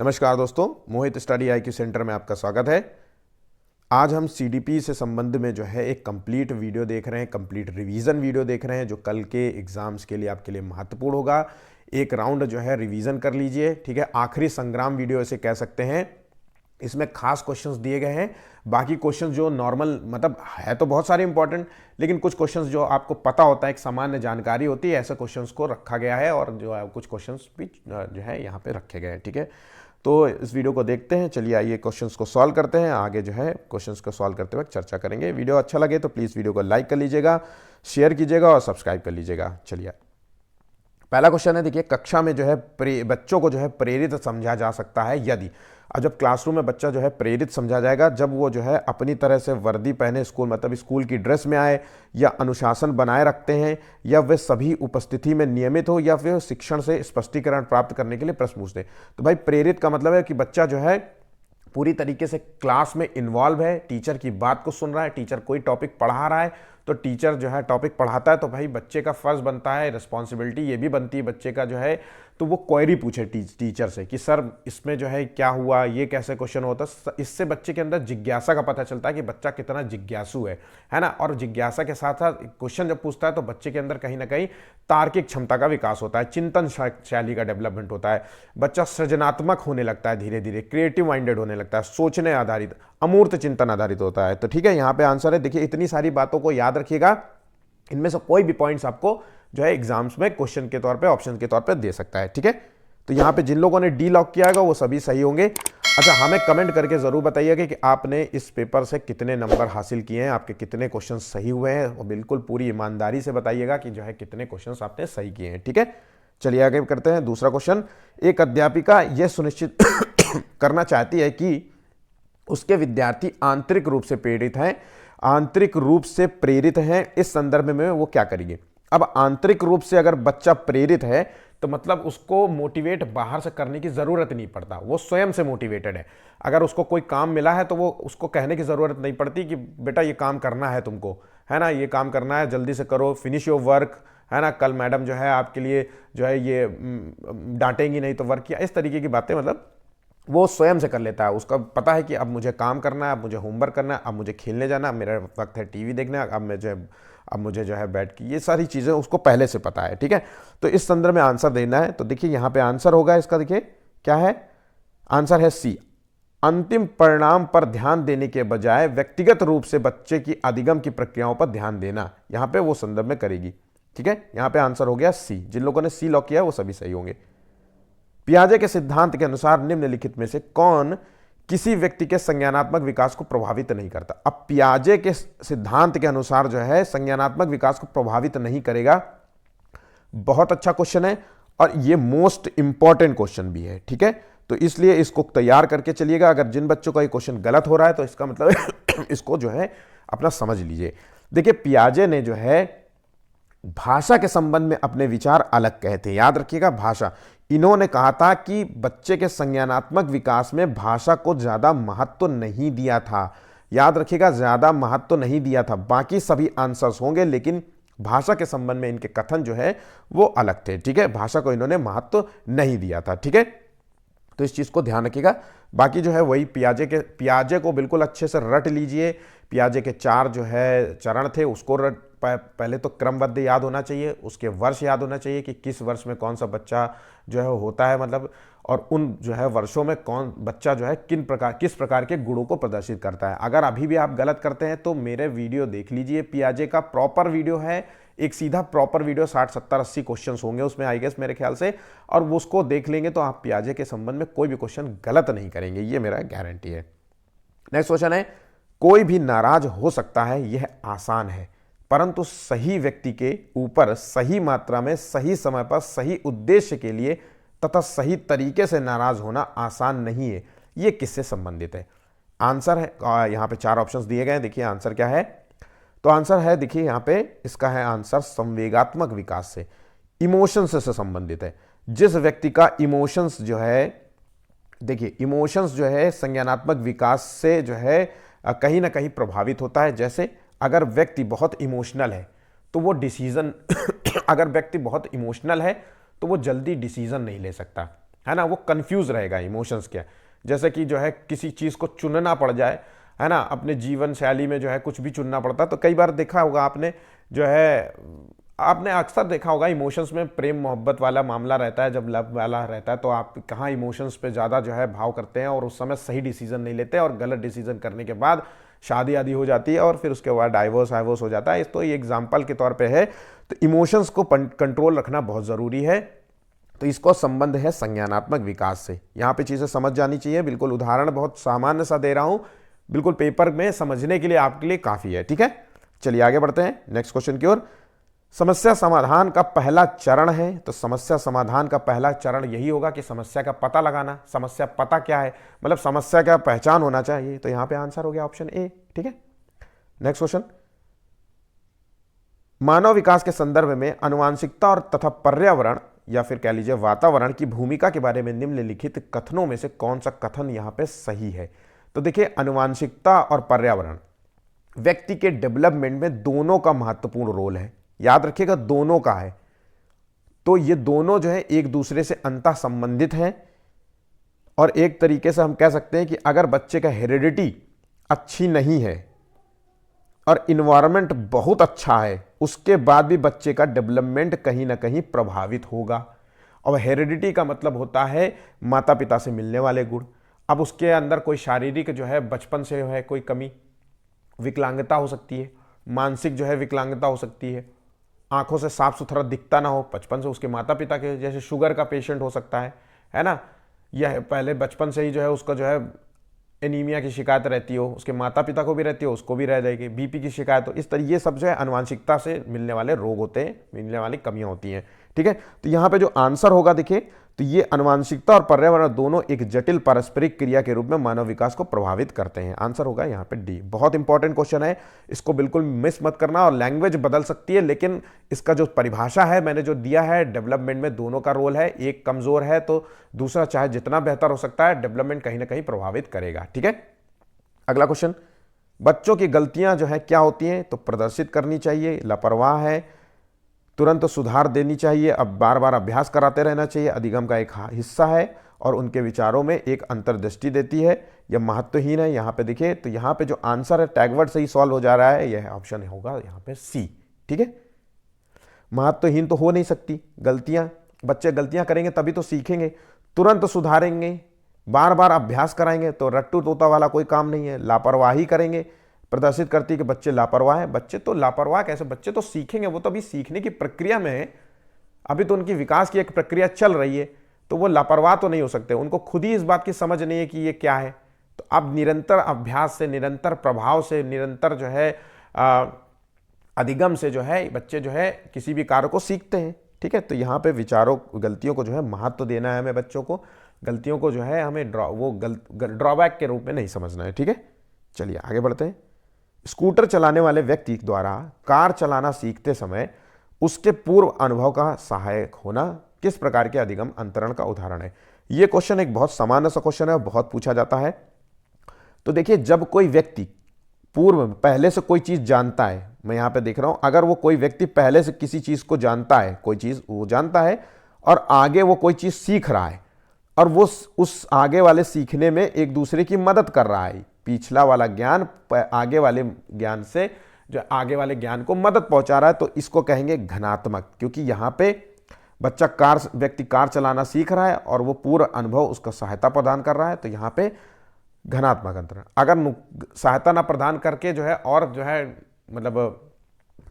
नमस्कार दोस्तों, मोहित study IQ centre में आपका स्वागत है। आज हम CDP से संबंध में जो है एक कंप्लीट वीडियो देख रहे हैं, कंप्लीट रिवीजन वीडियो देख रहे हैं जो कल के एग्जाम्स के लिए आपके लिए महत्वपूर्ण होगा। एक राउंड जो है रिवीजन कर लीजिए, ठीक है। आखिरी संग्राम वीडियो इसे कह सकते हैं। इसमें खास क्वेश्चंस दिए गए हैं। बाकी क्वेश्चंस जो नॉर्मल मतलब है तो बहुत सारे इंपॉर्टेंट, लेकिन कुछ क्वेश्चंस जो आपको पता होता है, एक सामान्य जानकारी होती है, ऐसे क्वेश्चंस को रखा गया है और जो है कुछ क्वेश्चंस भी जो है यहाँ पे रखे गए हैं, ठीक है। तो इस वीडियो को देखते हैं। चलिए आइए क्वेश्चंस को सॉल्व करते हैं। आगे जो है क्वेश्चंस को सॉल्व करते वक्त चर्चा करेंगे। वीडियो अच्छा लगे तो प्लीज़ वीडियो को लाइक कर लीजिएगा, शेयर कीजिएगा और सब्सक्राइब कर लीजिएगा। चलिए पहला क्वेश्चन है, देखिए, कक्षा में जो है बच्चों को जो है प्रेरित समझा जा सकता है यदि। अब जब क्लासरूम में बच्चा जो है प्रेरित समझा जाएगा जब वो जो है अपनी तरह से वर्दी पहने, स्कूल मतलब स्कूल की ड्रेस में आए, या अनुशासन बनाए रखते हैं, या वे सभी उपस्थिति में नियमित हो, या फिर शिक्षण से स्पष्टीकरण प्राप्त करने के लिए प्रश्न पूछते हैं। तो भाई प्रेरित का मतलब है कि बच्चा जो है पूरी तरीके से क्लास में इन्वॉल्व है, टीचर की बात को सुन रहा है। टीचर कोई टॉपिक पढ़ा रहा है तो टीचर जो है टॉपिक पढ़ाता है तो भाई बच्चे का फर्ज बनता है, रिस्पॉन्सिबिलिटी ये भी बनती है बच्चे का जो है, तो वो क्वेरी पूछे टीचर से कि सर इसमें जो है क्या हुआ, ये कैसे क्वेश्चन होता है। इससे बच्चे के अंदर जिज्ञासा का पता चलता है कि बच्चा कितना जिज्ञासु है ना। और जिज्ञासा के साथ साथ क्वेश्चन जब पूछता है तो बच्चे के अंदर कहीं ना कहीं तार्किक क्षमता का विकास होता है, चिंतन शैली का डेवलपमेंट होता है। बच्चा सृजनात्मक होने लगता है, धीरे धीरे क्रिएटिव माइंडेड होने लगता है, सोचने आधारित, अमूर्त चिंतन आधारित होता है। तो ठीक है, यहाँ पे आंसर है। देखिए इतनी सारी बातों को याद रखिएगा, इनमें से कोई भी पॉइंट्स आपको जो है एग्जाम्स में क्वेश्चन के तौर पे, ऑप्शन के तौर पे दे सकता है, ठीक है। तो यहाँ पे जिन लोगों ने डी लॉक किया है वो सभी सही होंगे। अच्छा, हमें कमेंट करके जरूर बताइएगा कि आपने इस पेपर से कितने नंबर हासिल किए हैं, आपके कितने क्वेश्चन सही हुए हैं, और बिल्कुल पूरी ईमानदारी से बताइएगा कि जो है कितने क्वेश्चन आपने सही किए हैं, ठीक है। चलिए आगे करते हैं। दूसरा क्वेश्चन, एक अध्यापिका यह सुनिश्चित करना चाहती है कि उसके विद्यार्थी आंतरिक रूप से प्रेरित हैं, आंतरिक रूप से प्रेरित हैं, इस संदर्भ में वो क्या करेंगे। अब आंतरिक रूप से अगर बच्चा प्रेरित है तो मतलब उसको मोटिवेट बाहर से करने की जरूरत नहीं पड़ता, वो स्वयं से मोटिवेटेड है। अगर उसको कोई काम मिला है तो वो उसको कहने की जरूरत नहीं पड़ती कि बेटा ये काम करना है तुमको, है ना, ये काम करना है, जल्दी से करो, फिनिश योर वर्क, है ना, कल मैडम जो है आपके लिए जो है ये डांटेंगी नहीं तो वर्क किया, इस तरीके की बातें मतलब वो स्वयं से कर लेता है। उसका पता है कि अब मुझे काम करना है, अब मुझे होमवर्क करना है, अब मुझे खेलने जाना, अब मेरा वक्त है टीवी देखना, अब मुझे जो है बैठ के, ये सारी चीज़ें उसको पहले से पता है, ठीक है। तो इस संदर्भ में आंसर देना है। तो देखिए यहाँ पे आंसर होगा इसका, देखिए क्या है, आंसर है सी। अंतिम परिणाम पर ध्यान देने के बजाय व्यक्तिगत रूप से बच्चे की अधिगम की प्रक्रियाओं पर ध्यान देना, यहाँ पे वो संदर्भ में करेगी, ठीक है। यहाँ पे आंसर हो गया सी। जिन लोगों ने सी लॉक किया वो सभी सही होंगे। पियाजे के सिद्धांत के अनुसार निम्नलिखित में से कौन किसी व्यक्ति के संज्ञानात्मक विकास को प्रभावित नहीं करता। अब पियाजे के सिद्धांत के अनुसार जो है संज्ञानात्मक विकास को प्रभावित नहीं करेगा, बहुत अच्छा क्वेश्चन है और ये मोस्ट इंपॉर्टेंट क्वेश्चन भी है, ठीक है। तो इसलिए इसको तैयार करके चलिएगा। अगर जिन बच्चों का ये क्वेश्चन गलत हो रहा है तो इसका मतलब इसको जो है अपना समझ लीजिए। देखिए पियाजे ने जो है भाषा के संबंध में अपने विचार अलग कहे थे, याद रखिएगा भाषा। इन्होंने कहा था कि बच्चे के संज्ञानात्मक विकास में भाषा को ज्यादा महत्व नहीं दिया था, याद रखिएगा, ज्यादा महत्व नहीं दिया था। बाकी सभी आंसर्स होंगे लेकिन भाषा के संबंध में इनके कथन जो है वो अलग थे, ठीक है। भाषा को इन्होंने महत्व नहीं दिया था, ठीक है। तो इस चीज को ध्यान रखिएगा। बाकी जो है वही पियाजे को बिल्कुल अच्छे से रट लीजिए। पियाजे के 4 जो है चरण थे उसको पहले तो क्रमबद्ध याद होना चाहिए, उसके वर्ष याद होना चाहिए कि किस वर्ष में कौन सा बच्चा जो है होता है, मतलब, और उन जो है वर्षों में कौन बच्चा जो है किस प्रकार के गुणों को प्रदर्शित करता है। अगर अभी भी आप गलत करते हैं तो मेरे वीडियो देख लीजिए, पियाजे का प्रॉपर वीडियो है, एक सीधा प्रॉपर वीडियो 60 70 80 क्वेश्चंस होंगे उसमें आई गेस मेरे ख्याल से, और वो उसको देख लेंगे तो आप पियाजे के संबंध में कोई भी क्वेश्चन गलत नहीं करेंगे, ये मेरा गारंटी है। नेक्स्ट क्वेश्चन है, कोई भी नाराज हो सकता है, यह आसान है, परंतु सही व्यक्ति के ऊपर सही मात्रा में सही समय पर सही उद्देश्य के लिए तथा सही तरीके से नाराज होना आसान नहीं है। यह किससे संबंधित है। आंसर है, यहां पे 4 ऑप्शंस दिए गए हैं, देखिए आंसर क्या है। तो आंसर है, देखिए यहां पे इसका है आंसर संवेगात्मक विकास से, इमोशंस से संबंधित है। जिस व्यक्ति का इमोशंस जो है, देखिए इमोशंस जो है संज्ञानात्मक विकास से जो है कहीं ना कहीं प्रभावित होता है। जैसे अगर व्यक्ति बहुत इमोशनल है तो वो डिसीजन अगर व्यक्ति बहुत इमोशनल है तो वो जल्दी डिसीजन नहीं ले सकता, है ना, वो कंफ्यूज रहेगा इमोशंस क्या है। जैसे कि जो है किसी चीज़ को चुनना पड़ जाए, है ना, अपने जीवन शैली में जो है कुछ भी चुनना पड़ता है, तो कई बार देखा होगा आपने, जो है आपने अक्सर देखा होगा इमोशंस में प्रेम मोहब्बत वाला मामला रहता है, जब लव वाला रहता है तो आप कहाँ इमोशंस पे ज़्यादा जो है भाव करते हैं और उस समय सही डिसीजन नहीं लेते, और गलत डिसीजन करने के बाद शादी आदि हो जाती है और फिर उसके बाद डाइवोर्स हो जाता है। इस तो ये एग्जाम्पल के तौर पे है। तो इमोशंस को कंट्रोल रखना बहुत ज़रूरी है। तो इसको संबंध है संज्ञानात्मक विकास से। यहाँ पे चीज़ें समझ जानी चाहिए। बिल्कुल उदाहरण बहुत सामान्य सा दे रहा हूँ, बिल्कुल पेपर में समझने के लिए आपके लिए काफ़ी है। ठीक है, चलिए आगे बढ़ते हैं नेक्स्ट क्वेश्चन की ओर। समस्या समाधान का पहला चरण है, तो समस्या समाधान का पहला चरण यही होगा कि समस्या का पता लगाना। समस्या पता क्या है, मतलब समस्या का पहचान होना चाहिए। तो यहां पे आंसर हो गया ऑप्शन ए। ठीक है, नेक्स्ट क्वेश्चन। मानव विकास के संदर्भ में आनुवांशिकता और तथा पर्यावरण या फिर कह लीजिए वातावरण की भूमिका के बारे में निम्नलिखित कथनों में से कौन सा कथन यहां पे सही है। तो देखिए, आनुवांशिकता और पर्यावरण व्यक्ति के डेवलपमेंट में दोनों का महत्वपूर्ण रोल है। याद रखिएगा, दोनों का है। तो ये दोनों जो है एक दूसरे से अंतः संबंधित हैं। और एक तरीके से हम कह सकते हैं कि अगर बच्चे का हेरिडिटी अच्छी नहीं है और इन्वायरमेंट बहुत अच्छा है, उसके बाद भी बच्चे का डेवलपमेंट कहीं ना कहीं प्रभावित होगा। और हेरिडिटी का मतलब होता है माता पिता से मिलने वाले गुण। अब उसके अंदर कोई शारीरिक जो है बचपन से है कोई कमी, विकलांगता हो सकती है, मानसिक जो है विकलांगता हो सकती है, आंखों से साफ सुथरा दिखता ना हो बचपन से, उसके माता पिता के जैसे शुगर का पेशेंट हो सकता है ना, यह पहले बचपन से ही जो है उसका जो है एनीमिया की शिकायत रहती हो, उसके माता पिता को भी रहती हो, उसको भी रह जाएगी, बीपी की शिकायत हो। इस तरह ये सब जो है आनुवांशिकता से मिलने वाले रोग होते हैं, मिलने वाली कमियां होती हैं। ठीक है, तो यहाँ पे जो आंसर होगा देखिए, तो ये आनुवांशिकता और पर्यावरण दोनों एक जटिल पारस्परिक क्रिया के रूप में मानव विकास को प्रभावित करते हैं। आंसर होगा यहाँ पे डी। बहुत इंपॉर्टेंट क्वेश्चन है, इसको बिल्कुल मिस मत करना। और लैंग्वेज बदल सकती है, लेकिन इसका जो परिभाषा है मैंने जो दिया है, डेवलपमेंट में दोनों का रोल है, एक कमजोर है तो दूसरा चाहे जितना बेहतर हो सकता है, डेवलपमेंट कहीं ना कहीं प्रभावित करेगा। ठीक है, अगला क्वेश्चन। बच्चों की गलतियां जो है क्या होती हैं, तो प्रदर्शित करनी चाहिए, लापरवाह है, तुरंत सुधार देनी चाहिए, अब बार बार अभ्यास कराते रहना चाहिए, अधिगम का एक हिस्सा है और उनके विचारों में एक अंतर्दृष्टि देती है, यह महत्वहीन है। यहाँ पे देखिए, तो यहाँ पे जो आंसर है टैगवर्ड से ही सॉल्व हो जा रहा है, यह ऑप्शन होगा यहाँ पे सी। ठीक है, महत्वहीन तो हो नहीं सकती गलतियां, बच्चे गलतियां करेंगे तभी तो सीखेंगे, तुरंत सुधारेंगे, बार बार अभ्यास कराएंगे तो रट्टू तोता वाला कोई काम नहीं है। लापरवाही करेंगे, प्रदर्शित करती है कि बच्चे लापरवाह हैं। बच्चे तो लापरवाह कैसे, बच्चे तो सीखेंगे, वो तो अभी सीखने की प्रक्रिया में है, अभी तो उनकी विकास की एक प्रक्रिया चल रही है, तो वो लापरवाह तो नहीं हो सकते। उनको खुद ही इस बात की समझ नहीं है कि ये क्या है। तो अब निरंतर अभ्यास से, निरंतर प्रभाव से, निरंतर जो है अधिगम से जो है बच्चे जो है किसी भी कार्य को सीखते हैं। ठीक है, तो यहाँ पे विचारों, गलतियों को जो है महत्व देना है हमें, बच्चों को गलतियों को जो है हमें ड्रॉबैक के रूप में नहीं समझना है। ठीक है, चलिए आगे बढ़ते हैं। स्कूटर चलाने वाले व्यक्ति द्वारा कार चलाना सीखते समय उसके पूर्व अनुभव का सहायक होना किस प्रकार के अधिगम अंतरण का उदाहरण है। यह क्वेश्चन एक बहुत सामान्य सा क्वेश्चन है, बहुत पूछा जाता है। तो देखिए, जब कोई व्यक्ति पूर्व पहले से कोई चीज जानता है, मैं यहां पे देख रहा हूं, अगर वो कोई व्यक्ति पहले से किसी चीज को जानता है, कोई चीज वो जानता है और आगे वो कोई चीज सीख रहा है और वो उस आगे वाले सीखने में एक दूसरे की मदद कर रहा है, पिछला वाला ज्ञान आगे वाले ज्ञान से जो आगे वाले ज्ञान को मदद पहुंचा रहा है, तो इसको कहेंगे घनात्मक। क्योंकि यहां पे व्यक्ति कार चलाना सीख रहा है और वो पूर्व अनुभव उसको सहायता प्रदान कर रहा है, तो यहां पे घनात्मक अंतरण। अगर सहायता ना प्रदान करके जो है और जो है मतलब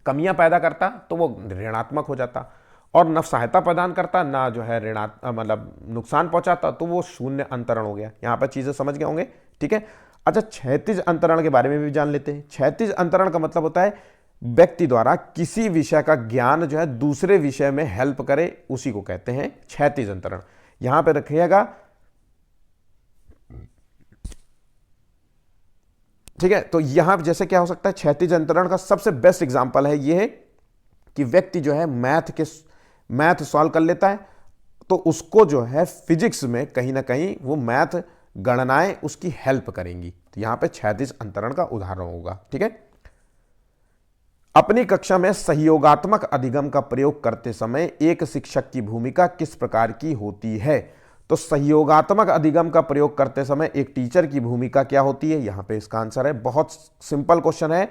कमियां पैदा करता तो वो ऋणात्मक हो जाता, और न सहायता प्रदान करता ना जो है मतलब नुकसान पहुंचाता, तो वो शून्य अंतरण हो गया। यहां पर चीजें समझ गए होंगे। ठीक है, अच्छा, क्षैतिज अंतरण के बारे में भी जान लेते हैं। क्षैतिज अंतरण का मतलब होता है व्यक्ति द्वारा किसी विषय का ज्ञान जो है दूसरे विषय में हेल्प करे, उसी को कहते हैं क्षैतिज अंतरण। यहां पे रखिएगा, ठीक है। तो यहां जैसे क्या हो सकता है, क्षैतिज अंतरण का सबसे बेस्ट एग्जांपल है ये है कि व्यक्ति जो है मैथ सॉल्व कर लेता है, तो उसको जो है फिजिक्स में कहीं ना कहीं वो मैथ गणनाएं उसकी हेल्प करेंगी, तो यहां पे क्षैतिज अंतरण का उदाहरण होगा। ठीक है, अपनी कक्षा में सहयोगात्मक अधिगम का प्रयोग करते समय एक शिक्षक की भूमिका किस प्रकार की होती है। तो सहयोगात्मक अधिगम का प्रयोग करते समय एक टीचर की भूमिका क्या होती है, यहां पे इसका आंसर है। बहुत सिंपल क्वेश्चन है।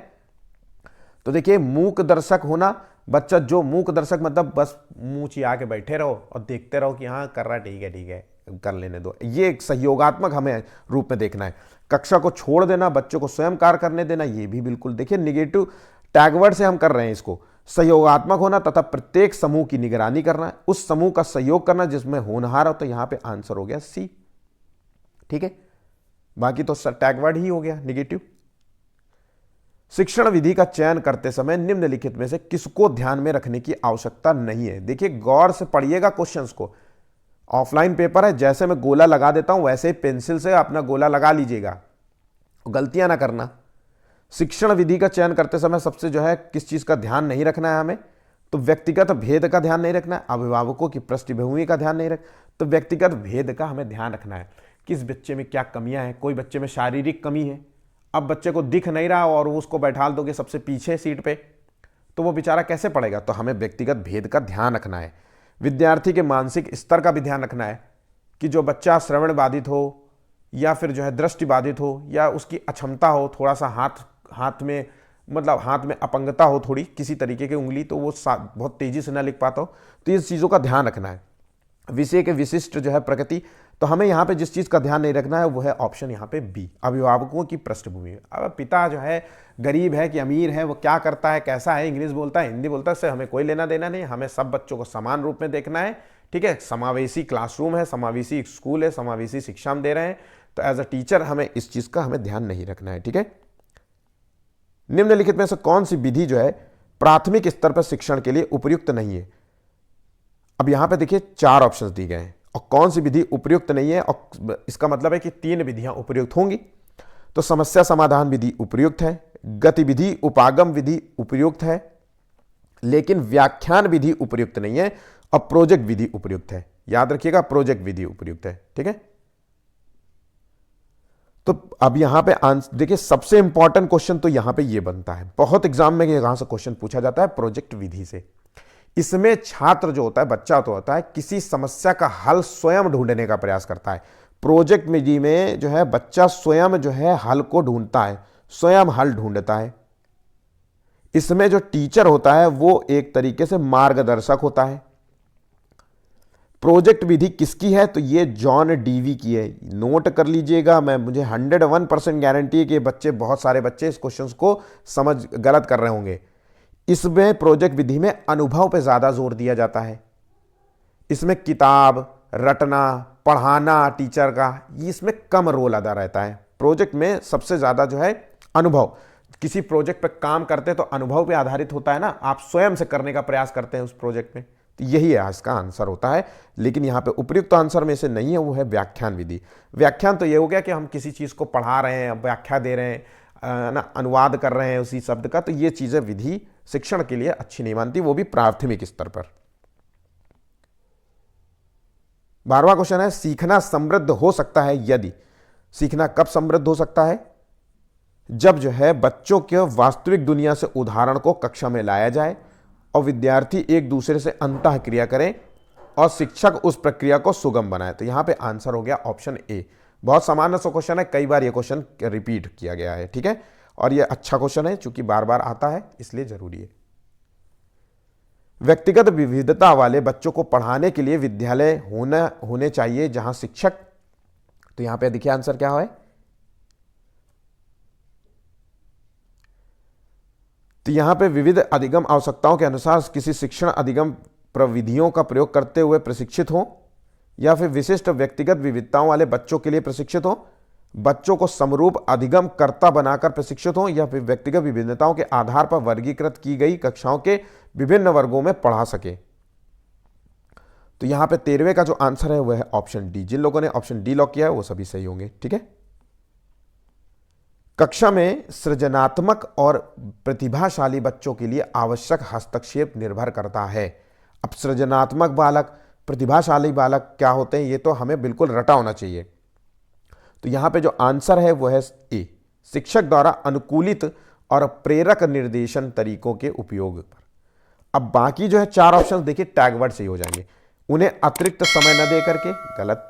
तो देखिए, मूक दर्शक होना, बच्चा जो मूक दर्शक मतलब बस मुंह चिया के बैठे रहो और देखते रहो कि हाँ कर रहा है, ठीक है कर लेने दो, ये एक सहयोगात्मक हमें रूप में देखना है। कक्षा को छोड़ देना, बच्चों को स्वयं कार्य करने देना, ये भी बिल्कुल देखिए निगेटिव टैगवर्ड से हम कर रहे हैं इसको। सहयोगात्मक होना तथा प्रत्येक समूह की निगरानी करना, उस समूह का सहयोग करना जिसमें होनहार हो, तो यहां पे आंसर हो गया सी। ठीक है, बाकी तो टैगवर्ड ही हो गया निगेटिव। शिक्षण विधि का चयन करते समय निम्नलिखित में से किसको ध्यान में रखने की आवश्यकता नहीं है। देखिए, गौर से पढ़िएगा क्वेश्चंस को। ऑफलाइन पेपर है, जैसे मैं गोला लगा देता हूं वैसे ही पेंसिल से अपना गोला लगा लीजिएगा, गलतियां ना करना। शिक्षण विधि का चयन करते समय सबसे जो है किस चीज का ध्यान नहीं रखना है हमें, तो व्यक्तिगत भेद का ध्यान नहीं रखना है, अभिभावकों की पृष्ठभूमि का ध्यान नहीं रख, तो व्यक्तिगत भेद का हमें ध्यान रखना है, किस बच्चे में क्या कमियां हैं। कोई बच्चे में शारीरिक कमी है, अब बच्चे को दिख नहीं रहा और उसको बैठा दोगे सबसे पीछे सीट पे, तो वो बेचारा कैसे पढ़ेगा, तो हमें व्यक्तिगत भेद का ध्यान रखना है। विद्यार्थी के मानसिक स्तर का भी ध्यान रखना है, कि जो बच्चा श्रवण बाधित हो या फिर जो है दृष्टि बाधित हो या उसकी अक्षमता हो, थोड़ा सा हाथ में मतलब हाथ में अपंगता हो थोड़ी किसी तरीके की उंगली, तो वो बहुत तेजी से ना लिख पाता हो, तो इस चीज़ों का ध्यान रखना है। विषय के विशिष्ट जो है प्रकृति, तो हमें यहाँ पे जिस चीज़ का ध्यान नहीं रखना है वो है ऑप्शन यहाँ पे बी, अभिभावकों की पृष्ठभूमि। अब पिता जो है गरीब है कि अमीर है, वो क्या करता है, कैसा है, इंग्लिश बोलता है, हिंदी बोलता है, इससे हमें कोई लेना देना नहीं। हमें सब बच्चों को समान रूप में देखना है। ठीक है, समावेशी क्लासरूम है, समावेशी स्कूल है, समावेशी शिक्षा हम दे रहे हैं, तो एज अ टीचर हमें इस चीज़ का हमें ध्यान नहीं रखना है। ठीक है, निम्नलिखित में से कौन सी विधि जो है प्राथमिक स्तर पर शिक्षण के लिए उपयुक्त नहीं है। अब यहां पे देखिए 4 ऑप्शंस दिए गए हैं और कौन सी विधि उपयुक्त नहीं है, और इसका मतलब है कि 3 विधियां उपयुक्त होंगी। तो समस्या समाधान विधि उपयुक्त है, गतिविधि उपागम विधि उपयुक्त है, लेकिन व्याख्यान विधि उपयुक्त नहीं है, और प्रोजेक्ट विधि उपयुक्त है। याद रखिएगा, प्रोजेक्ट विधि उपयुक्त है। ठीक है, तो अब यहां पे आंसर देखिए, सबसे इंपॉर्टेंट क्वेश्चन तो यहां पे ये बनता है, बहुत एग्जाम में यहां से क्वेश्चन पूछा जाता है प्रोजेक्ट विधि से। इसमें छात्र जो होता है, बच्चा तो होता है, किसी समस्या का हल स्वयं ढूंढने का प्रयास करता है। प्रोजेक्ट विधि में जो है बच्चा स्वयं जो है हल को ढूंढता है, स्वयं हल ढूंढता है। इसमें जो टीचर होता है वो एक तरीके से मार्गदर्शक होता है। प्रोजेक्ट विधि किसकी है, तो ये जॉन डीवी की है, नोट कर लीजिएगा। मुझे 101% गारंटी है कि बच्चे, बहुत सारे बच्चे इस क्वेश्चन को समझ गलत कर रहे होंगे। इसमें प्रोजेक्ट विधि में अनुभव पे ज्यादा जोर दिया जाता है। इसमें किताब रटना पढ़ाना टीचर का, इसमें कम रोल अदा रहता है। प्रोजेक्ट में सबसे ज्यादा जो है अनुभव, किसी प्रोजेक्ट पे काम करते हैं तो अनुभव पे आधारित होता है ना, आप स्वयं से करने का प्रयास करते हैं उस प्रोजेक्ट में, तो यही है इसका आंसर होता है। लेकिन यहाँ पे उपयुक्त आंसर में से नहीं है, वो है व्याख्यान विधि। व्याख्यान तो ये हो गया कि हम किसी चीज को पढ़ा रहे हैं, व्याख्या दे रहे हैं ना, अनुवाद कर रहे हैं उसी शब्द का, तो ये चीजें विधि शिक्षण के लिए अच्छी नहीं मानती, वो भी प्राथमिक स्तर पर। 12वां क्वेश्चन है, सीखना समृद्ध हो सकता है यदि। सीखना कब समृद्ध हो सकता है, जब जो है बच्चों के वास्तविक दुनिया से उदाहरण को कक्षा में लाया जाए और विद्यार्थी एक दूसरे से अंतः क्रिया करें और शिक्षक उस प्रक्रिया को सुगम बनाए। तो यहां पे आंसर हो गया ऑप्शन ए। बहुत सामान्य सा क्वेश्चन है, कई बार ये क्वेश्चन रिपीट किया गया है। ठीक है, और ये अच्छा क्वेश्चन है चूंकि बार बार आता है इसलिए जरूरी है। व्यक्तिगत विविधता वाले बच्चों को पढ़ाने के लिए विद्यालय होने चाहिए जहां शिक्षक, तो यहां पे देखिए आंसर क्या है, तो यहां पे विविध अधिगम आवश्यकताओं के अनुसार किसी शिक्षण अधिगम प्रविधियों का प्रयोग करते हुए प्रशिक्षित हो, या फिर विशिष्ट व्यक्तिगत विविधताओं वाले बच्चों के लिए प्रशिक्षित हो, बच्चों को समरूप अधिगम कर्ता बनाकर प्रशिक्षित हो, या फिर व्यक्तिगत विभिन्नताओं के आधार पर वर्गीकृत की गई कक्षाओं के विभिन्न वर्गों में पढ़ा सके। तो यहां पे 13वें का जो आंसर है वह है ऑप्शन डी। जिन लोगों ने ऑप्शन डी लॉक किया है वो सभी सही होंगे। ठीक है, कक्षा में सृजनात्मक और प्रतिभाशाली बच्चों के लिए आवश्यक हस्तक्षेप निर्भर करता है। अब सृजनात्मक बालक प्रतिभाशाली बालक क्या होते हैं, ये तो हमें बिल्कुल रटा होना चाहिए। तो यहां पे जो आंसर है वो है ए, शिक्षक द्वारा अनुकूलित और प्रेरक निर्देशन तरीकों के उपयोग पर। अब बाकी जो है 4 ऑप्शन देखिए टैग वर्ड से ही हो जाएंगे। उन्हें अतिरिक्त समय न दे करके, गलत।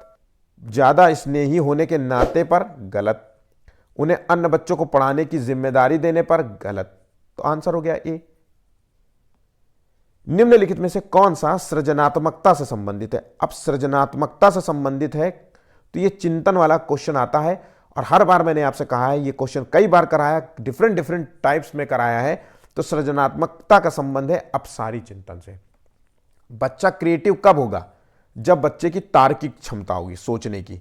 ज़्यादा स्नेही होने के नाते पर, गलत। उन्हें अन्य बच्चों को पढ़ाने की जिम्मेदारी देने पर, गलत। तो आंसर हो गया ए। निम्नलिखित में से कौन सा सृजनात्मकता से संबंधित है? अब सृजनात्मकता से संबंधित है तो ये चिंतन वाला क्वेश्चन आता है, और हर बार मैंने आपसे कहा है ये क्वेश्चन कई बार कराया, डिफरेंट डिफरेंट टाइप्स में कराया है। तो सृजनात्मकता का संबंध है अपसारी चिंतन से। बच्चा क्रिएटिव कब होगा? जब बच्चे की तार्किक क्षमता होगी, सोचने की,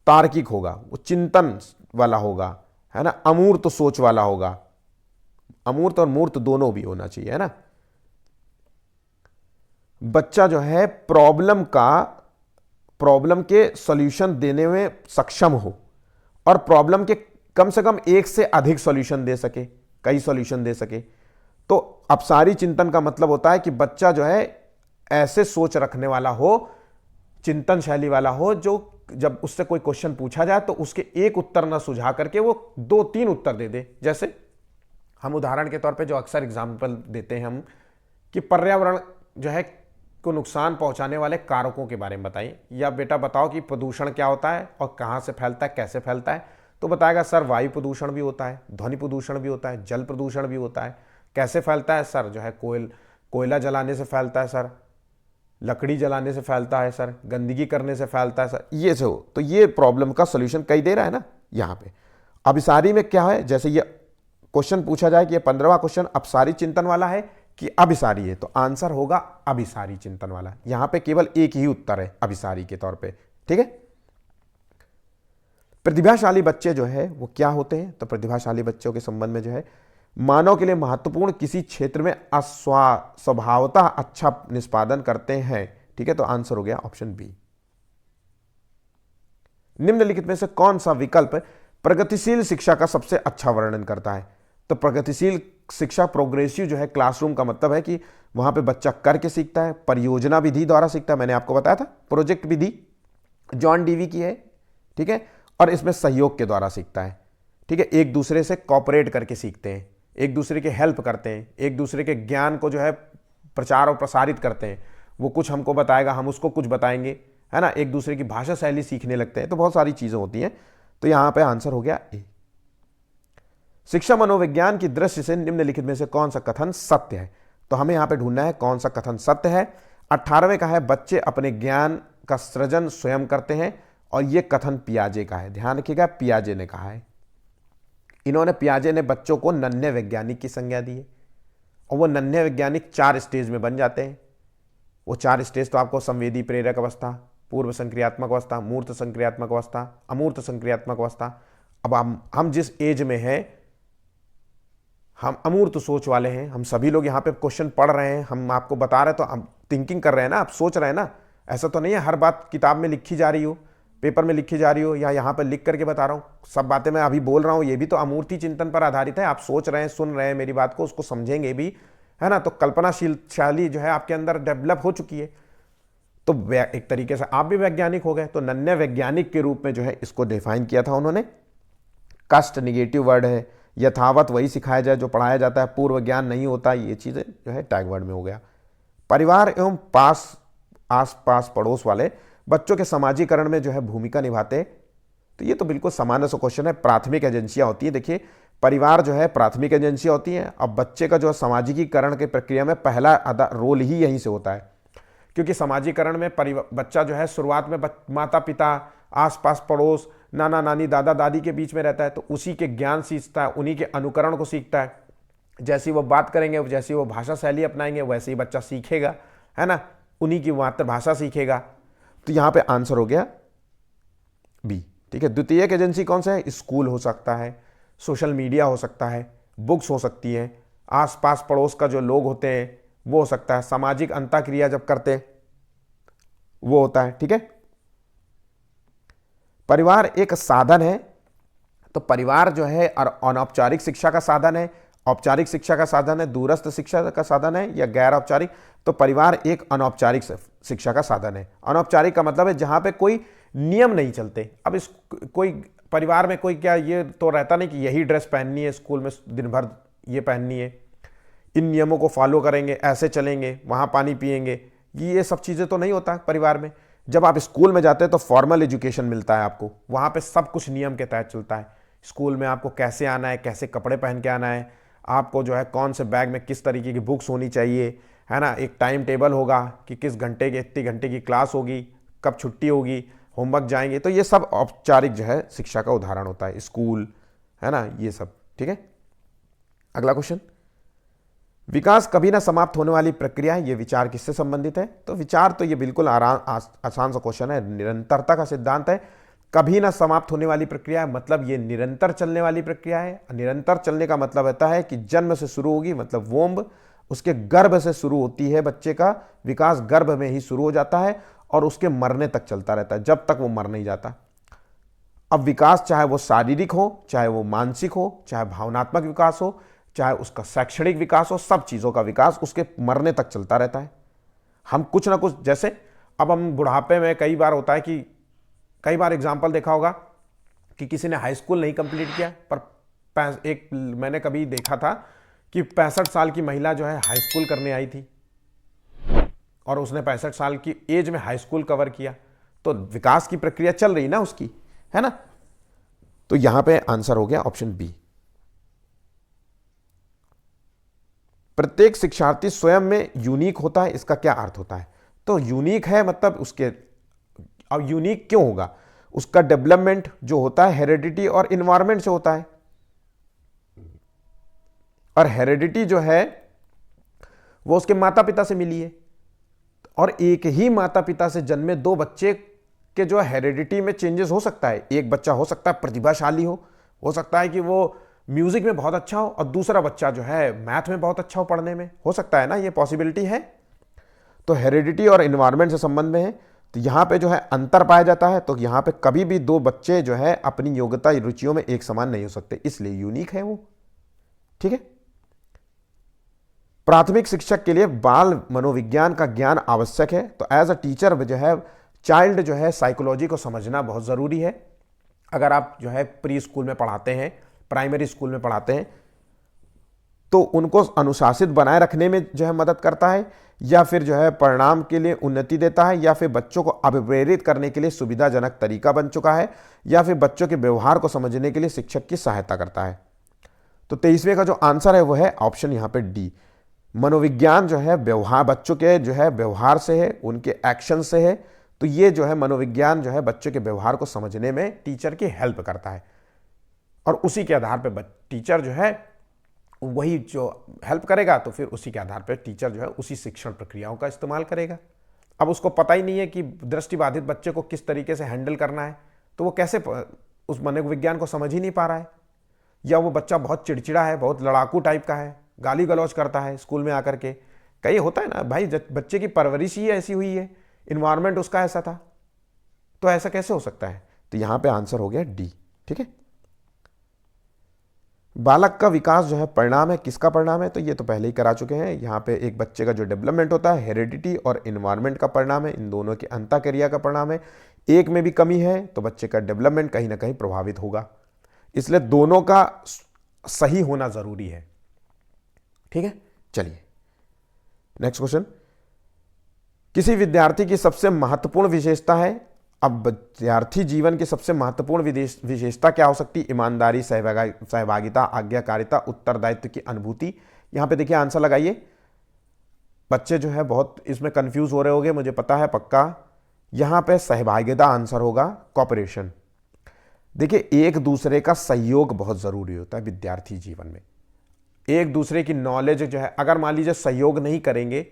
तार्किक होगा, वो चिंतन वाला होगा, है ना, अमूर्त सोच वाला होगा। अमूर्त और मूर्त दोनों भी होना चाहिए, है ना। बच्चा जो है प्रॉब्लम के सॉल्यूशन देने में सक्षम हो, और प्रॉब्लम के कम से कम एक से अधिक सॉल्यूशन दे सके, कई सॉल्यूशन दे सके। तो अपसारी चिंतन का मतलब होता है कि बच्चा जो है ऐसे सोच रखने वाला हो, चिंतन शैली वाला हो, जो जब उससे कोई क्वेश्चन पूछा जाए तो उसके एक उत्तर ना सुझा करके वो 2-3 उत्तर दे दे। जैसे हम उदाहरण के तौर पे जो अक्सर एग्जाम्पल देते हैं हम, कि पर्यावरण जो है को नुकसान पहुंचाने वाले कारकों के बारे में बताइए, या बेटा बताओ कि प्रदूषण क्या होता है और कहां से फैलता है, कैसे फैलता है। तो बताएगा सर वायु प्रदूषण भी होता है, ध्वनि प्रदूषण भी होता है, जल प्रदूषण भी होता है। कैसे फैलता है सर? जो है कोयला जलाने से फैलता है सर, लकड़ी जलाने से फैलता है सर, गंदगी करने से फैलता है सर। ये जो, तो ये प्रॉब्लम का सोल्यूशन कई दे रहा है ना यहाँ पे। अभिसारी में क्या है? जैसे ये क्वेश्चन पूछा जाए कि ये 15वां क्वेश्चन अपसारी चिंतन वाला है कि अभिसारी है, तो आंसर होगा अभिसारी चिंतन वाला। यहां पे केवल एक ही उत्तर है अभिसारी के तौर पे, ठीक है। प्रतिभाशाली बच्चे जो है वो क्या होते हैं? तो प्रतिभाशाली बच्चों के संबंध में जो है, मानव के लिए महत्वपूर्ण किसी क्षेत्र में स्वभावतः अच्छा निष्पादन करते हैं, ठीक है। तो आंसर हो गया ऑप्शन बी। निम्नलिखित में से कौन सा विकल्प प्रगतिशील शिक्षा का सबसे अच्छा वर्णन करता है? तो प्रगतिशील शिक्षा, प्रोग्रेसिव जो है क्लासरूम का मतलब है कि वहां पे बच्चा करके सीखता है, परियोजना विधि द्वारा सीखता है। मैंने आपको बताया था प्रोजेक्ट विधि जॉन डीवी की है, ठीक है। और इसमें सहयोग के द्वारा सीखता है, ठीक है। एक दूसरे से कॉपरेट करके सीखते हैं, एक दूसरे के हेल्प करते हैं, एक दूसरे के ज्ञान को जो है प्रचार और प्रसारित करते हैं। वो कुछ हमको बताएगा, हम उसको कुछ बताएंगे, है ना। एक दूसरे की भाषा शैली सीखने लगते हैं। तो बहुत सारी चीजें होती हैं। तो यहां पे आंसर हो गया ए। शिक्षा मनोविज्ञान की दृष्टि से निम्नलिखित में से कौन सा कथन सत्य है? तो हमें यहां पे ढूंढना है कौन सा कथन सत्य है। 18वें का है, बच्चे अपने ज्ञान का सृजन स्वयं करते हैं, और यह कथन पियाजे का है। ध्यान रखिएगा, पियाजे ने कहा है। पियाजे ने बच्चों को नन्हे वैज्ञानिक की संज्ञा दी है, और वो नन्हे वैज्ञानिक 4 स्टेज में बन जाते हैं। वो 4 स्टेज तो आपको संवेदी प्रेरक अवस्था, पूर्व संक्रियात्मक अवस्था, मूर्त संक्रियात्मक अवस्था, अमूर्त संक्रियात्मक अवस्था। अब हम जिस एज में हैं, हम अमूर्त सोच वाले हैं। हम सभी लोग यहाँ पे क्वेश्चन पढ़ रहे हैं, हम आपको बता रहे हैं, तो हम थिंकिंग कर रहे हैं ना, आप सोच रहे हैं ना। ऐसा तो नहीं है हर बात किताब में लिखी जा रही हो, पेपर में लिखी जा रही हो, या यहाँ पर लिख करके बता रहा हूँ। सब बातें मैं अभी बोल रहा हूँ, ये भी तो अमूर्ति चिंतन पर आधारित है। आप सोच रहे हैं, सुन रहे हैं मेरी बात को, उसको समझेंगे भी, है ना। तो कल्पनाशीलशाली जो है आपके अंदर डेवलप हो चुकी है। तो एक तरीके से आप भी वैज्ञानिक हो गए। तो नन्हे वैज्ञानिक के रूप में जो है इसको डिफाइन किया था उन्होंने। कष्ट निगेटिव वर्ड है, यथावत वही सिखाया जाए जो पढ़ाया जाता है, पूर्व ज्ञान नहीं होता, ये चीजें जो है टैग वर्ड में हो गया। परिवार एवं आस पास पड़ोस वाले बच्चों के समाजीकरण में जो है भूमिका निभाते। तो ये तो बिल्कुल सामान्य सा क्वेश्चन है। प्राथमिक एजेंसियां होती है, देखिए परिवार जो है प्राथमिक एजेंसियां होती हैं। अब बच्चे का जो है सामाजिकीकरण की प्रक्रिया में पहला रोल ही यहीं से होता है, क्योंकि सामाजिकरण में बच्चा जो है शुरुआत में माता पिता, आसपास पड़ोस, नाना नानी, दादा दादी के बीच में रहता है। तो उसी के ज्ञान सीखता है, उन्हीं के अनुकरण को सीखता है। जैसी वो बात करेंगे, जैसी वो भाषा शैली अपनाएंगे, वैसे ही बच्चा सीखेगा, है ना। उन्हीं की मातृभाषा सीखेगा। तो यहां पे आंसर हो गया बी, ठीक है। द्वितीयक एजेंसी कौन सा है? स्कूल हो सकता है, सोशल मीडिया हो सकता है, बुक्स हो सकती है, आसपास पड़ोस का जो लोग होते हैं वो हो सकता है, सामाजिक अंतःक्रिया जब करते वो होता है, ठीक है। परिवार एक साधन है। तो परिवार जो है अनौपचारिक शिक्षा का साधन है, औपचारिक शिक्षा का साधन है, दूरस्थ शिक्षा का साधन है, या गैर औपचारिक। तो परिवार एक अनौपचारिक शिक्षा का साधन है। अनौपचारिक का मतलब है जहां पे कोई नियम नहीं चलते। अब इस कोई परिवार में कोई क्या ये तो रहता नहीं कि यही ड्रेस पहननी है, स्कूल में दिन भर ये पहननी है, इन नियमों को फॉलो करेंगे, ऐसे चलेंगे, वहां पानी पिएंगे, ये सब चीजें तो नहीं होता परिवार में। जब आप स्कूल में जाते हैं तो फॉर्मल एजुकेशन मिलता है आपको, वहाँ पे सब कुछ नियम के तहत चलता है। स्कूल में आपको कैसे आना है, कैसे कपड़े पहन के आना है, आपको जो है कौन से बैग में किस तरीके की बुक्स होनी चाहिए, है ना। एक टाइम टेबल होगा कि किस घंटे के इतनी घंटे की क्लास होगी, कब छुट्टी होगी, होमवर्क जाएंगे। तो ये सब औपचारिक जो है शिक्षा का उदाहरण होता है, स्कूल, है ना, ये सब। ठीक है, अगला क्वेश्चन, विकास कभी ना समाप्त होने वाली प्रक्रिया है, ये विचार किससे संबंधित है? तो विचार तो ये बिल्कुल आसान सा क्वेश्चन है, निरंतरता का सिद्धांत है। कभी ना समाप्त होने वाली प्रक्रिया है मतलब ये निरंतर चलने वाली प्रक्रिया है। निरंतर चलने का मतलब होता है कि जन्म से शुरू होगी, मतलब वोम्ब, उसके गर्भ से शुरू होती है, बच्चे का विकास गर्भ में ही शुरू हो जाता है और उसके मरने तक चलता रहता है, जब तक वो मर नहीं जाता। अब विकास चाहे वो शारीरिक हो, चाहे वो मानसिक हो, चाहे भावनात्मक विकास हो, चाहे उसका शैक्षणिक विकास हो, सब चीज़ों का विकास उसके मरने तक चलता रहता है। हम कुछ ना कुछ, जैसे अब हम बुढ़ापे में कई बार होता है कि कई बार एग्जाम्पल देखा होगा कि किसी ने हाई स्कूल नहीं कंप्लीट किया, पर एक मैंने कभी देखा था कि 65 साल की महिला जो है हाई स्कूल करने आई थी और उसने 65 साल की एज में हाई स्कूल कवर किया। तो विकास की प्रक्रिया चल रही ना उसकी, है ना। तो यहां पे आंसर हो गया ऑप्शन बी। प्रत्येक शिक्षार्थी स्वयं में यूनिक होता है, इसका क्या अर्थ होता है? तो यूनिक है मतलब उसके, अब यूनिक क्यों होगा? उसका डेवलपमेंट जो होता है हेरेडिटी और इन्वायरमेंट से होता है, और हेरेडिटी जो है वो उसके माता पिता से मिली है। और एक ही माता पिता से जन्मे दो बच्चे के जो हेरेडिटी में चेंजेस हो सकता है। एक बच्चा हो सकता है प्रतिभाशाली हो सकता है कि वो म्यूजिक में बहुत अच्छा हो, और दूसरा बच्चा जो है मैथ में बहुत अच्छा हो, पढ़ने में, हो सकता है ना, ये पॉसिबिलिटी है। तो हेरेडिटी और इन्वायरमेंट से संबंध में है। तो यहां पे जो है अंतर पाया जाता है। तो यहां पे कभी भी दो बच्चे जो है अपनी योग्यता रुचियों में एक समान नहीं हो सकते, इसलिए यूनिक है वो। ठीक है, प्राथमिक शिक्षक के लिए बाल मनोविज्ञान का ज्ञान आवश्यक है। तो एज अ टीचर जो है चाइल्ड जो है साइकोलॉजी को समझना बहुत ज़रूरी है। अगर आप जो है प्री स्कूल में पढ़ाते हैं, प्राइमरी स्कूल में पढ़ाते हैं, तो उनको अनुशासित बनाए रखने में जो है मदद करता है, या फिर जो है परिणाम के लिए उन्नति देता है, या फिर बच्चों को अभिप्रेरित करने के लिए सुविधाजनक तरीका बन चुका है, या फिर बच्चों के व्यवहार को समझने के लिए शिक्षक की सहायता करता है। तो 23वें का जो आंसर है वो है ऑप्शन यहाँ पे डी। मनोविज्ञान जो है व्यवहार, बच्चों के जो है व्यवहार से है, उनके एक्शन से है। तो ये जो है मनोविज्ञान जो है बच्चों के व्यवहार को समझने में टीचर की हेल्प करता है, और उसी के आधार पर टीचर जो है वही जो हेल्प करेगा, तो फिर उसी के आधार पर टीचर जो है उसी शिक्षण प्रक्रियाओं का इस्तेमाल करेगा। अब उसको पता ही नहीं है कि दृष्टिबाधित बच्चे को किस तरीके से हैंडल करना है, तो वो कैसे उस मनोविज्ञान को समझ ही नहीं पा रहा है। या वो बच्चा बहुत चिड़चिड़ा है, बहुत लड़ाकू टाइप का है, गाली गलौज करता है स्कूल में आकर के। कई होता है ना भाई, बच्चे की परवरिश ही ऐसी हुई है, इन्वायरमेंट उसका ऐसा था, तो ऐसा कैसे हो सकता है? तो यहां पे आंसर हो गया डी। ठीक है, बालक का विकास जो है परिणाम है, किसका परिणाम है? तो ये तो पहले ही करा चुके हैं। यहाँ पे एक बच्चे का जो डेवलपमेंट होता है हेरिडिटी और इन्वायरमेंट का परिणाम है, इन दोनों की अंतःक्रिया का परिणाम है। एक में भी कमी है तो बच्चे का डेवलपमेंट कहीं ना कहीं प्रभावित होगा, इसलिए दोनों का सही होना जरूरी है। ठीक है, चलिए नेक्स्ट क्वेश्चन, किसी विद्यार्थी की सबसे महत्वपूर्ण विशेषता है। अब विद्यार्थी जीवन की सबसे महत्वपूर्ण विशेषता क्या हो सकती है? ईमानदारी, सहभागिता, आज्ञाकारिता, उत्तरदायित्व की अनुभूति। यहां पे देखिए आंसर लगाइए। बच्चे जो है बहुत इसमें कंफ्यूज हो रहे होंगे, मुझे पता है पक्का। यहां पे सहभागिता आंसर होगा, कॉपरेशन। देखिए एक दूसरे का सहयोग बहुत जरूरी होता है विद्यार्थी जीवन में। एक दूसरे की नॉलेज जो है, अगर मान लीजिए सहयोग नहीं करेंगे,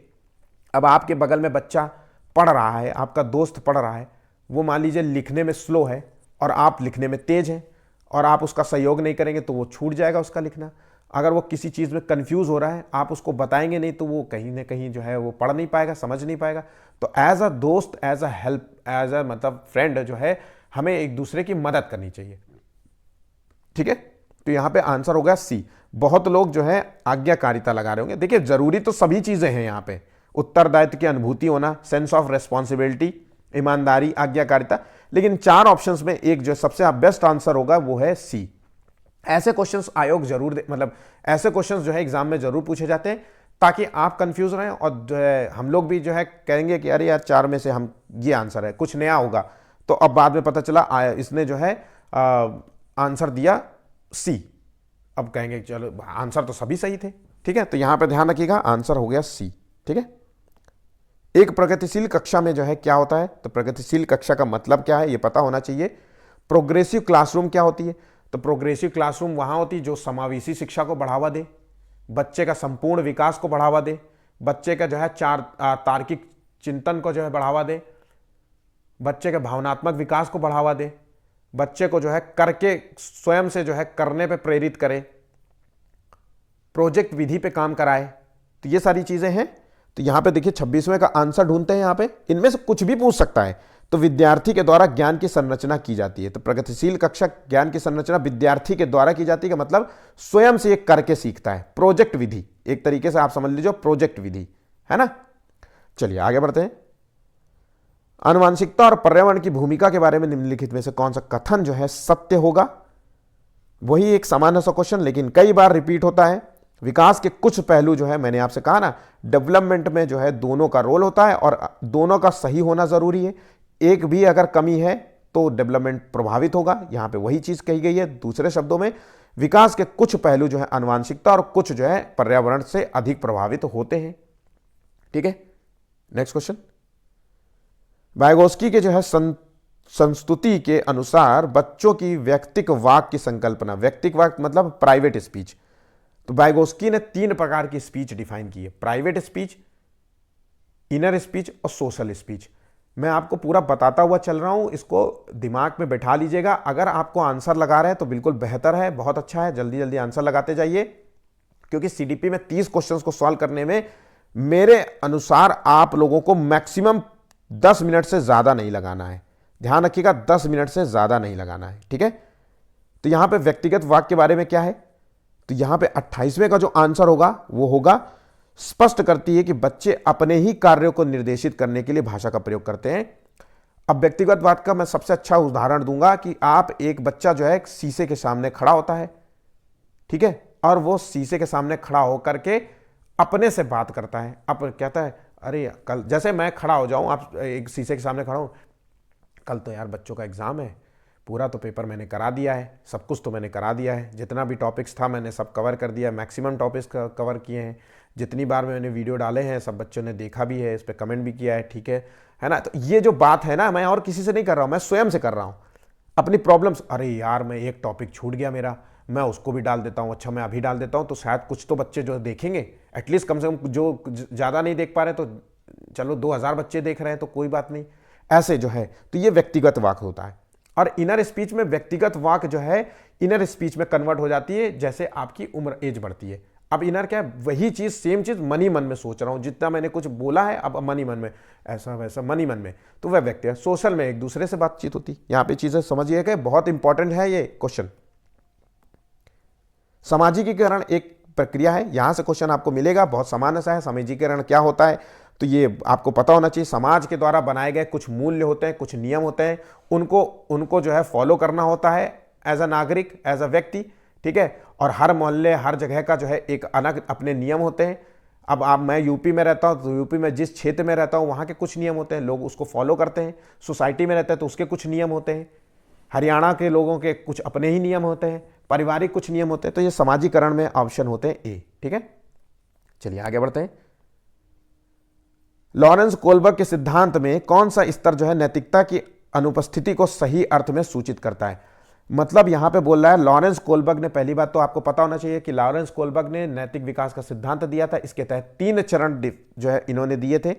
अब आपके बगल में बच्चा पढ़ रहा है, आपका दोस्त पढ़ रहा है, वो मान लीजिए लिखने में स्लो है और आप लिखने में तेज हैं, और आप उसका सहयोग नहीं करेंगे तो वो छूट जाएगा उसका लिखना। अगर वो किसी चीज़ में कंफ्यूज हो रहा है, आप उसको बताएंगे नहीं तो वो कहीं ना कहीं जो है वो पढ़ नहीं पाएगा, समझ नहीं पाएगा। तो एज अ दोस्त, as a help, as a मतलब फ्रेंड जो है, हमें एक दूसरे की मदद करनी चाहिए। ठीक है, तो यहां पे आंसर हो गया सी। बहुत लोग जो है आज्ञाकारिता लगा रहे होंगे। देखिए जरूरी तो सभी चीजें हैं यहां पे, उत्तरदायित्व की अनुभूति होना, सेंस ऑफ रेस्पॉन्सिबिलिटी, ईमानदारी, आज्ञाकारिता, लेकिन चार ऑप्शंस में एक जो सबसे बेस्ट आंसर होगा वो है सी। ऐसे क्वेश्चंस आयोग जरूर मतलब ऐसे क्वेश्चंस जो है एग्जाम में जरूर पूछे जाते हैं, ताकि आप कंफ्यूज रहें और जो है हम लोग भी जो है कहेंगे कि अरे यार चार में से हम ये आंसर है, कुछ नया होगा तो अब बाद में पता चला इसने जो है आंसर दिया सी, अब कहेंगे चलो आंसर तो सभी सही थे। ठीक है, तो यहां पे ध्यान रखिएगा आंसर हो गया सी। ठीक है, एक प्रगतिशील कक्षा में जो है क्या होता है, तो प्रगतिशील कक्षा का मतलब क्या है ये पता होना चाहिए। प्रोग्रेसिव क्लासरूम क्या होती है, तो प्रोग्रेसिव क्लासरूम वहां होती है जो समावेशी शिक्षा को बढ़ावा दे, बच्चे का संपूर्ण विकास को बढ़ावा दे, बच्चे का जो है तार्किक चिंतन को जो है बढ़ावा दे, बच्चे के भावनात्मक विकास को बढ़ावा दे, बच्चे को जो है करके स्वयं से जो है करने पे प्रेरित करे, प्रोजेक्ट विधि पे काम कराए। तो ये सारी चीजें हैं। तो यहां पे देखिए 26वें का आंसर ढूंढते हैं, यहां पे इनमें से कुछ भी पूछ सकता है। तो विद्यार्थी के द्वारा ज्ञान की संरचना की जाती है, तो प्रगतिशील कक्षा ज्ञान की संरचना विद्यार्थी के द्वारा की जाती है, मतलब स्वयं से एक करके सीखता है, प्रोजेक्ट विधि, एक तरीके से आप समझ लीजिए प्रोजेक्ट विधि, है ना। चलिए आगे बढ़ते हैं। आनुवांशिकता और पर्यावरण की भूमिका के बारे में निम्नलिखित में से कौन सा कथन जो है सत्य होगा। वही एक सामान्य सा क्वेश्चन लेकिन कई बार रिपीट होता है। विकास के कुछ पहलू जो है, मैंने आपसे कहा ना, डेवलपमेंट में जो है दोनों का रोल होता है और दोनों का सही होना जरूरी है। एक भी अगर कमी है तो डेवलपमेंट प्रभावित होगा, यहां पे वही चीज कही गई है। दूसरे शब्दों में विकास के कुछ पहलू जो है आनुवांशिकता और कुछ जो है पर्यावरण से अधिक प्रभावित होते हैं। ठीक है, नेक्स्ट क्वेश्चन। वाइगोस्की के जो है संस्तुति के अनुसार बच्चों की व्यक्तिक वाक की संकल्पना, व्यक्तिक वाक मतलब प्राइवेट स्पीच, तो वाइगोस्की ने 3 प्रकार की स्पीच डिफाइन की है, प्राइवेट स्पीच, इनर स्पीच और सोशल स्पीच। मैं आपको पूरा बताता हुआ चल रहा हूं, इसको दिमाग में बैठा लीजिएगा। अगर आपको आंसर लगा रहे हैं तो बिल्कुल बेहतर है, बहुत अच्छा है, जल्दी जल्दी आंसर लगाते जाइए, क्योंकि सीडीपी में 30 क्वेश्चंस को सॉल्व करने में मेरे अनुसार आप लोगों को मैक्सिमम 10 मिनट से ज्यादा नहीं लगाना है। ध्यान रखिएगा 10 मिनट से ज्यादा नहीं लगाना है। ठीक है, तो यहां पे व्यक्तिगत वाक्य के बारे में क्या है, तो यहां पे 28वें का जो आंसर होगा वो होगा, स्पष्ट करती है कि बच्चे अपने ही कार्यों को निर्देशित करने के लिए भाषा का प्रयोग करते हैं। अब व्यक्तिगत वाक्य का मैं सबसे अच्छा उदाहरण दूंगा कि आप एक बच्चा जो है शीशे के सामने खड़ा होता है, ठीक है, और वो शीशे के सामने खड़ा होकर के अपने से बात करता है। अब कहता है अरे कल, जैसे मैं खड़ा हो जाऊं, आप एक शीशे के सामने खड़ा हूं, कल तो यार बच्चों का एग्जाम है, पूरा तो पेपर मैंने करा दिया है, सब कुछ तो मैंने करा दिया है, जितना भी टॉपिक्स था मैंने सब कवर कर दिया, मैक्सिमम टॉपिक्स कवर किए हैं, जितनी बार मैंने वीडियो डाले हैं सब बच्चों ने देखा भी है, इस पर कमेंट भी किया है। ठीक है ना। तो ये जो बात है ना, मैं और किसी से नहीं कर रहा हूं, मैं स्वयं से कर रहा हूं अपनी प्रॉब्लम्स। अरे यार मैं एक टॉपिक छूट गया मेरा, मैं उसको भी डाल देता हूं, अच्छा मैं अभी डाल देता हूं, तो शायद कुछ तो बच्चे जो देखेंगे, एटलीस्ट कम से कम, जो ज़्यादा नहीं देख पा रहे तो चलो 2000 बच्चे देख रहे हैं तो कोई बात नहीं, ऐसे जो है। तो ये व्यक्तिगत वाक्य होता है। और इनर स्पीच में व्यक्तिगत वाक्य जो है इनर स्पीच में कन्वर्ट हो जाती है जैसे आपकी उम्र एज बढ़ती है। अब इनर क्या है, वही चीज, सेम चीज मन ही मन में सोच रहा हूं, जितना मैंने कुछ बोला है अब मन ही मन में, ऐसा वैसा मन ही मन में, तो वह व्यक्ति है। सोशल में एक दूसरे से बातचीत होती, यहां पे चीजें समझिएगा, बहुत इंपॉर्टेंट है ये क्वेश्चन। सामाजिकीकरण एक प्रक्रिया है, यहां से क्वेश्चन आपको मिलेगा, बहुत सामान्य सा है। सामाजिकीकरण क्या होता है, तो ये आपको पता होना चाहिए। समाज के द्वारा बनाए गए कुछ मूल्य होते हैं, कुछ नियम होते हैं, उनको जो है फॉलो करना होता है एज अ नागरिक, एज अ व्यक्ति। ठीक है, और हर मोहल्ले हर जगह का जो है एक अलग अपने नियम होते हैं। अब मैं यूपी में रहता हूं तो यूपी में जिस क्षेत्र में रहता हूं वहां के कुछ नियम होते हैं, लोग उसको फॉलो करते हैं। सोसाइटी में रहते हैं तो उसके कुछ नियम होते हैं। हरियाणा के लोगों के कुछ अपने ही नियम होते हैं, पारिवारिक कुछ नियम होते हैं। तो ये समाजीकरण में ऑप्शन होते हैं ए। ठीक है, चलिए आगे बढ़ते हैं। लॉरेंस कोलबर्ग के सिद्धांत में कौन सा स्तर जो है नैतिकता की अनुपस्थिति को सही अर्थ में सूचित करता है। मतलब यहां पे बोल रहा है लॉरेंस कोलबर्ग ने, पहली बात तो आपको पता होना चाहिए कि लॉरेंस कोलबर्ग ने नैतिक विकास का सिद्धांत दिया था। इसके तहत 3 चरण जो है इन्होंने दिए थे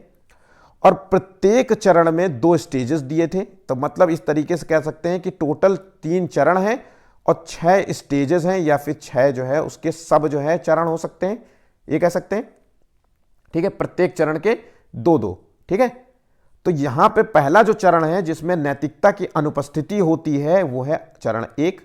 और प्रत्येक चरण में 2 स्टेजेस दिए थे। तो मतलब इस तरीके से कह सकते हैं कि टोटल 3 चरण हैं और 6 स्टेजेस हैं, या फिर 6 जो है उसके सब जो है चरण हो सकते हैं, ये कह सकते हैं। ठीक है, प्रत्येक चरण के 2-2। ठीक है, तो यहां पे पहला जो चरण है जिसमें नैतिकता की अनुपस्थिति होती है वो है चरण 1,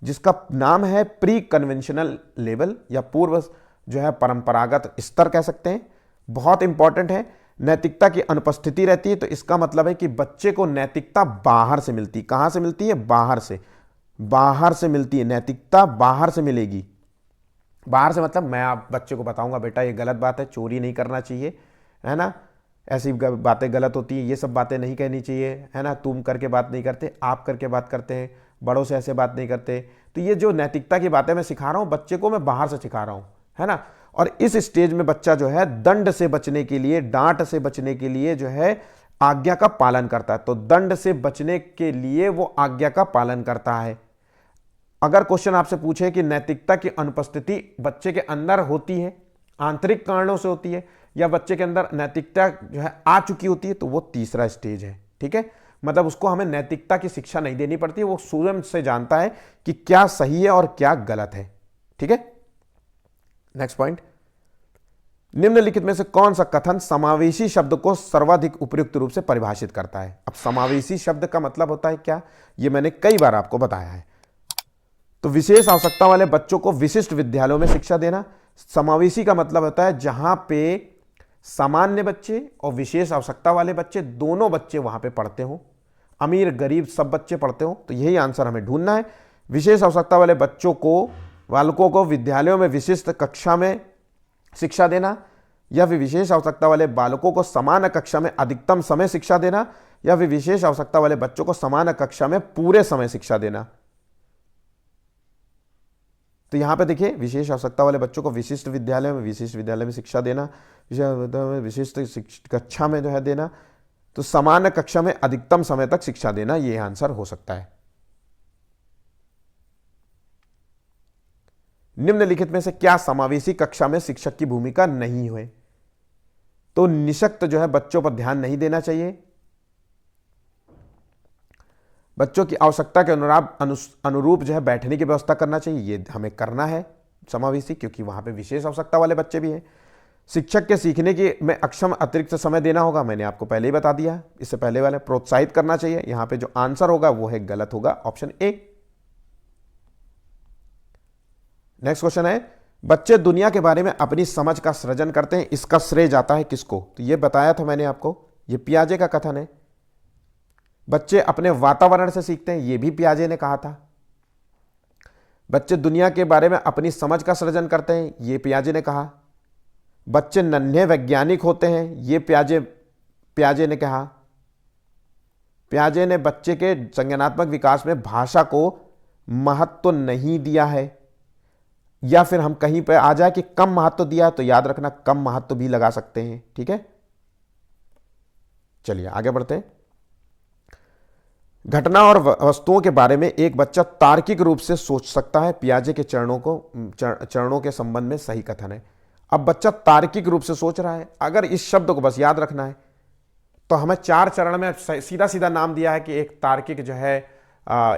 जिसका नाम है प्री कन्वेंशनल लेवल, या पूर्व जो है परंपरागत स्तर कह सकते हैं। बहुत इंपॉर्टेंट है, नैतिकता की अनुपस्थिति रहती है तो इसका मतलब है कि बच्चे को नैतिकता बाहर से मिलती। कहां से मिलती है? बाहर से। बाहर से मिलती है नैतिकता, बाहर से मिलेगी। बाहर से मतलब मैं आप बच्चे को बताऊंगा बेटा ये गलत बात है, चोरी नहीं करना चाहिए, है ना, ऐसी बातें गलत होती हैं, ये सब बातें नहीं कहनी चाहिए, है ना। तुम करके बात नहीं करते, आप करके बात करते हैं, बड़ों से ऐसे बात नहीं करते। तो ये जो नैतिकता की बातें मैं सिखा रहा हूँ बच्चे को, मैं बाहर से सिखा रहा हूँ, है ना। और इस स्टेज में बच्चा जो है दंड से बचने के लिए, डांट से बचने के लिए जो है आज्ञा का पालन करता है। तो दंड से बचने के लिए वो आज्ञा का पालन करता है। अगर क्वेश्चन आपसे पूछे कि नैतिकता की अनुपस्थिति बच्चे के अंदर होती है, आंतरिक कारणों से होती है, या बच्चे के अंदर नैतिकता जो है आ चुकी होती है, तो वो तीसरा स्टेज है। ठीक है, मतलब उसको हमें नैतिकता की शिक्षा नहीं देनी पड़ती, वो स्वयं से जानता है कि क्या सही है और क्या गलत है। ठीक है, नेक्स्ट पॉइंट, निम्नलिखित में से कौन सा कथन समावेशी शब्द को सर्वाधिक उपयुक्त रूप से परिभाषित करता है। अब समावेशी शब्द का मतलब होता है क्या, ये मैंने कई बार आपको बताया है। तो विशेष आवश्यकता वाले बच्चों को विशिष्ट विद्यालयों में शिक्षा देना। समावेशी का मतलब होता है जहां पे सामान्य बच्चे और विशेष आवश्यकता वाले बच्चे, दोनों बच्चे वहां पे पढ़ते हो, अमीर गरीब सब बच्चे पढ़ते हो। तो यही आंसर हमें ढूंढना है। विशेष आवश्यकता वाले बच्चों को, बालकों को विद्यालयों में विशिष्ट कक्षा में शिक्षा देना, या फिर विशेष आवश्यकता वाले बालकों को समान कक्षा में अधिकतम समय शिक्षा देना, या फिर विशेष आवश्यकता वाले बच्चों को समान कक्षा में पूरे समय शिक्षा देना। तो यहां पे देखिए, विशेष आवश्यकता वाले बच्चों को विशिष्ट विद्यालय में शिक्षा देना, विशिष्ट कक्षा में जो है देना, तो समान कक्षा में अधिकतम समय तक शिक्षा देना, यह आंसर हो सकता है। निम्नलिखित में से क्या समावेशी कक्षा में शिक्षक की भूमिका नहीं है। तो निशक्त जो है बच्चों पर ध्यान नहीं देना चाहिए, बच्चों की आवश्यकता के अनुरूप जो है बैठने की व्यवस्था करना चाहिए, ये हमें करना है समावेशी, क्योंकि वहां पे विशेष आवश्यकता वाले बच्चे भी हैं। शिक्षक के सीखने की में अक्षम अतिरिक्त समय देना होगा, मैंने आपको पहले ही बता दिया, इससे पहले वाले प्रोत्साहित करना चाहिए। यहां पे जो आंसर होगा वो है गलत होगा, ऑप्शन ए। नेक्स्ट क्वेश्चन है, बच्चे दुनिया के बारे में अपनी समझ का सृजन करते हैं, इसका श्रेय जाता है किसको। तो ये बताया था मैंने आपको, ये पियाजे का कथन है। बच्चे अपने वातावरण से सीखते हैं, ये भी पियाजे ने कहा था। बच्चे दुनिया के बारे में अपनी समझ का सृजन करते हैं, ये पियाजे ने कहा। बच्चे नन्हे वैज्ञानिक होते हैं, ये पियाजे ने कहा। पियाजे ने बच्चे के संज्ञानात्मक विकास में भाषा को महत्व नहीं दिया है, या फिर हम कहीं पर आ जाए कि कम महत्व दिया, तो याद रखना कम महत्व भी लगा सकते हैं। ठीक है, चलिए आगे बढ़ते हैं। घटना और वस्तुओं के बारे में एक बच्चा तार्किक रूप से सोच सकता है, पियाजे के चरणों के संबंध में सही कथन है। अब बच्चा तार्किक रूप से सोच रहा है, अगर इस शब्द को बस याद रखना है, तो हमें 4 चरण में सीधा सीधा नाम दिया है कि एक तार्किक जो है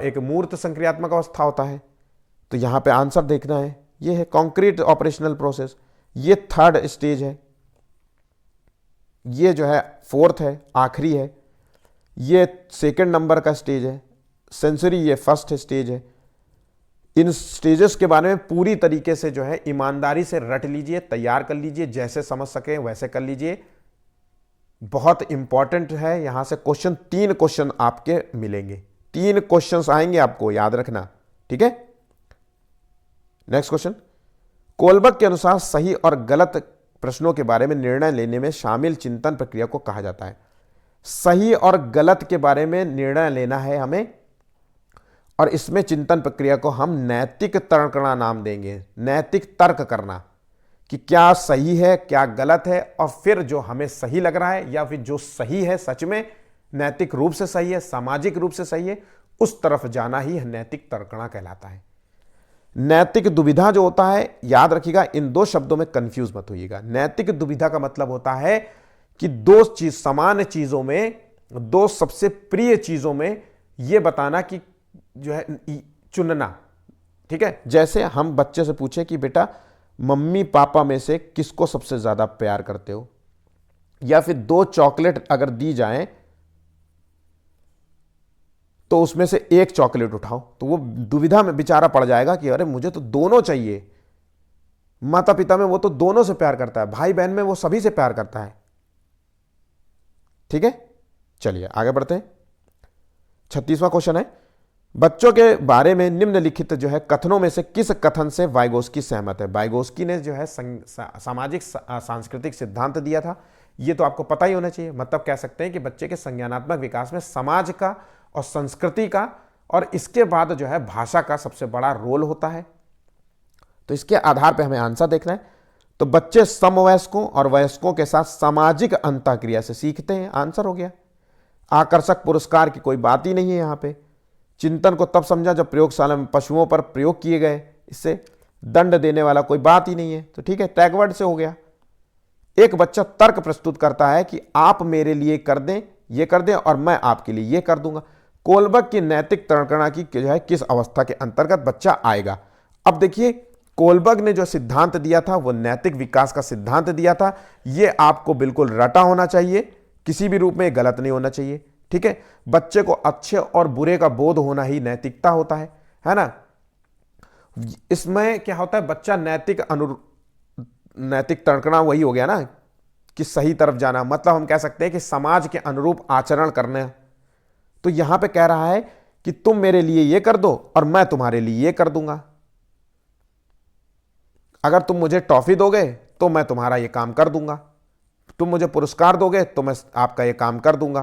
एक मूर्त संक्रियात्मक अवस्था होता है। तो यहां पे आंसर देखना है, ये है कॉन्क्रीट ऑपरेशनल प्रोसेस, ये 3rd स्टेज है, ये जो है 4th है, आखिरी है, ये 2nd नंबर का स्टेज है, सेंसरी ये 1st स्टेज है। इन स्टेजेस के बारे में पूरी तरीके से जो है ईमानदारी से रट लीजिए, तैयार कर लीजिए, जैसे समझ सके वैसे कर लीजिए। बहुत इंपॉर्टेंट है, यहां से 3 क्वेश्चन आपके मिलेंगे, 3 क्वेश्चंस आएंगे, आपको याद रखना। ठीक है, नेक्स्ट क्वेश्चन, कोलबर्ग के अनुसार सही और गलत प्रश्नों के बारे में निर्णय लेने में शामिल चिंतन प्रक्रिया को कहा जाता है। सही और गलत के बारे में निर्णय लेना है हमें, और इसमें चिंतन प्रक्रिया को हम नैतिक तर्कना नाम देंगे। नैतिक तर्क करना कि क्या सही है क्या गलत है, और फिर जो हमें सही लग रहा है या फिर जो सही है, सच में नैतिक रूप से सही है, सामाजिक रूप से सही है, उस तरफ जाना ही नैतिक तर्कना कहलाता है। नैतिक दुविधा जो होता है, याद रखिएगा, इन 2 शब्दों में कंफ्यूज मत होइएगा। नैतिक दुविधा का मतलब होता है कि 2 समान चीजों में, 2 सबसे प्रिय चीजों में यह बताना कि जो है चुनना। ठीक है, जैसे हम बच्चे से पूछे कि बेटा मम्मी पापा में से किसको सबसे ज्यादा प्यार करते हो, या फिर 2 चॉकलेट अगर दी जाएं तो उसमें से एक चॉकलेट उठाओ, तो वो दुविधा में बेचारा पड़ जाएगा कि अरे मुझे तो दोनों चाहिए। माता पिता में वो तो दोनों से प्यार करता है, भाई बहन में वो सभी से प्यार करता है। ठीक है, चलिए आगे बढ़ते हैं। 36वां क्वेश्चन है, बच्चों के बारे में निम्नलिखित जो है कथनों में से किस कथन से वाइगोस्की सहमत है। वाइगोस्की ने जो है सामाजिक सांस्कृतिक सिद्धांत दिया था, ये तो आपको पता ही होना चाहिए। मतलब कह सकते हैं कि बच्चे के संज्ञानात्मक विकास में समाज का और संस्कृति का और इसके बाद जो है भाषा का सबसे बड़ा रोल होता है। तो इसके आधार पर हमें आंसर देखना है। तो बच्चे समवयस्कों और वयस्कों के साथ सामाजिक अंतःक्रिया से सीखते हैं, आंसर हो गया। आकर्षक पुरस्कार की कोई बात ही नहीं है यहां पे। चिंतन को तब समझा जब प्रयोगशाला में पशुओं पर प्रयोग किए गए, इससे दंड देने वाला कोई बात ही नहीं है। तो ठीक है, टैगवर्ड से हो गया। एक बच्चा तर्क प्रस्तुत करता है कि आप मेरे लिए कर दें, ये कर दें और मैं आपके लिए ये कर दूंगा। कोलबर्ग की नैतिक तर्कणा की जो है किस अवस्था के अंतर्गत बच्चा आएगा। अब देखिए, कोलबर्ग ने जो सिद्धांत दिया था वो नैतिक विकास का सिद्धांत दिया था। ये आपको बिल्कुल रटा होना चाहिए, किसी भी रूप में गलत नहीं होना चाहिए। ठीक है, बच्चे को अच्छे और बुरे का बोध होना ही नैतिकता होता है ना। इसमें क्या होता है, बच्चा नैतिक तर्कणा वही हो गया ना कि सही तरफ जाना, मतलब हम कह सकते हैं कि समाज के अनुरूप आचरण करना। तो यहां पे कह रहा है कि तुम मेरे लिए ये कर दो और मैं तुम्हारे लिए ये कर दूंगा। अगर तुम मुझे टॉफी दोगे तो मैं तुम्हारा ये काम कर दूंगा, तुम मुझे पुरस्कार दोगे तो मैं आपका ये काम कर दूंगा।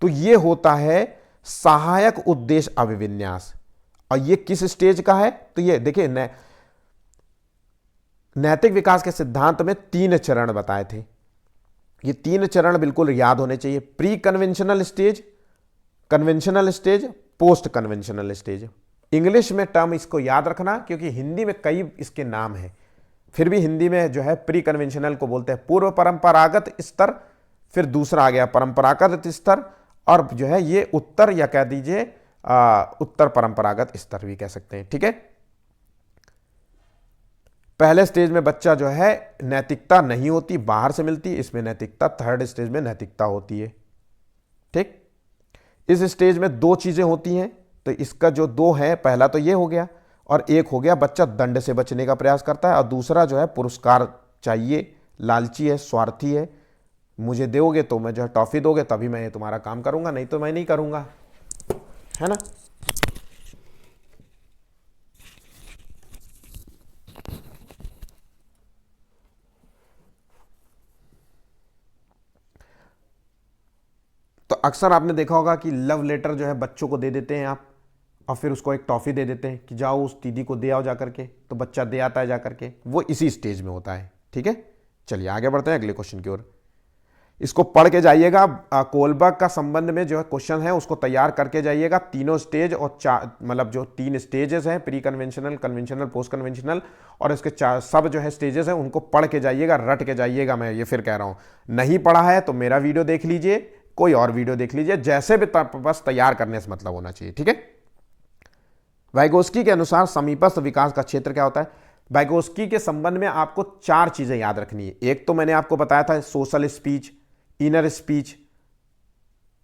तो ये होता है सहायक उद्देश्य अभिविन्यास। और ये किस स्टेज का है, तो ये देखिए नैतिक विकास के सिद्धांत में 3 चरण बताए थे। ये 3 चरण बिल्कुल याद होने चाहिए। Pre conventional stage, conventional stage, post conventional stage. English में टर्म इसको याद रखना, क्योंकि हिंदी में कई इसके नाम हैं। फिर भी हिंदी में जो है प्री कन्वेंशनल को बोलते हैं पूर्व परंपरागत स्तर, फिर दूसरा आ गया परंपरागत स्तर, और जो है ये उत्तर, या कह दीजिए उत्तर परंपरागत स्तर भी कह सकते हैं। ठीक है, पहले स्टेज में बच्चा जो है नैतिकता नहीं होती, बाहर से मिलती, इसमें नैतिकता, थर्ड स्टेज में नैतिकता होती है। ठीक, इस स्टेज में 2 चीजें होती हैं। तो इसका जो 2 है, पहला तो ये हो गया, और एक हो गया बच्चा दंड से बचने का प्रयास करता है, और दूसरा जो है पुरस्कार चाहिए, लालची है, स्वार्थी है। मुझे दोगे तो मैं जो है टॉफी दोगे तभी मैं तुम्हारा काम करूंगा, नहीं तो मैं नहीं करूंगा, है ना। तो अक्सर आपने देखा होगा कि लव लेटर जो है बच्चों को दे देते हैं आप, और फिर उसको एक टॉफी दे देते हैं कि जाओ उस दीदी को दे आओ जा करके, तो बच्चा दे आता है जा करके। वो इसी स्टेज में होता है। ठीक है, चलिए आगे बढ़ते हैं अगले क्वेश्चन की ओर। इसको पढ़ के जाइएगा। कोलबर्ग का संबंध में जो है क्वेश्चन है उसको तैयार करके जाइएगा। तीनों स्टेज और मतलब जो 3 स्टेजेस हैं, pre conventional, conventional, post conventional, और इसके सब जो है स्टेजेस हैं उनको पढ़ के जाइएगा, रट के जाइएगा। मैं ये फिर कह रहा हूं, नहीं पढ़ा है तो मेरा वीडियो देख लीजिए, कोई और वीडियो देख लीजिए, जैसे भी बस तैयार करने से मतलब होना चाहिए। ठीक है, वाइगोस्की के अनुसार समीपस्थ विकास का क्षेत्र क्या होता है। वाइगोस्की के संबंध में आपको 4 चीजें याद रखनी है। एक तो मैंने आपको बताया था सोशल स्पीच, इनर स्पीच,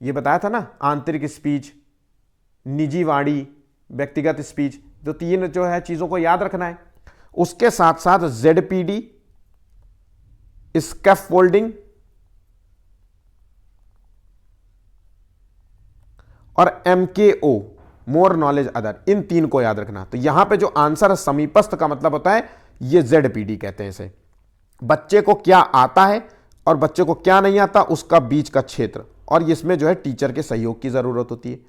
ये बताया था ना, आंतरिक स्पीच, निजी वाणी, व्यक्तिगत स्पीच। तो 3 जो है चीजों को याद रखना है। उसके साथ साथ ZPD, स्कैफोल्डिंग और MKO, मोर नॉलेज अदर, इन 3 को याद रखना। तो यहां पे जो आंसर है समीपस्थ का मतलब होता है, ये ZPD कहते हैं इसे। बच्चे को क्या आता है और बच्चे को क्या नहीं आता, उसका बीच का क्षेत्र, और इसमें जो है टीचर के सहयोग की जरूरत होती है।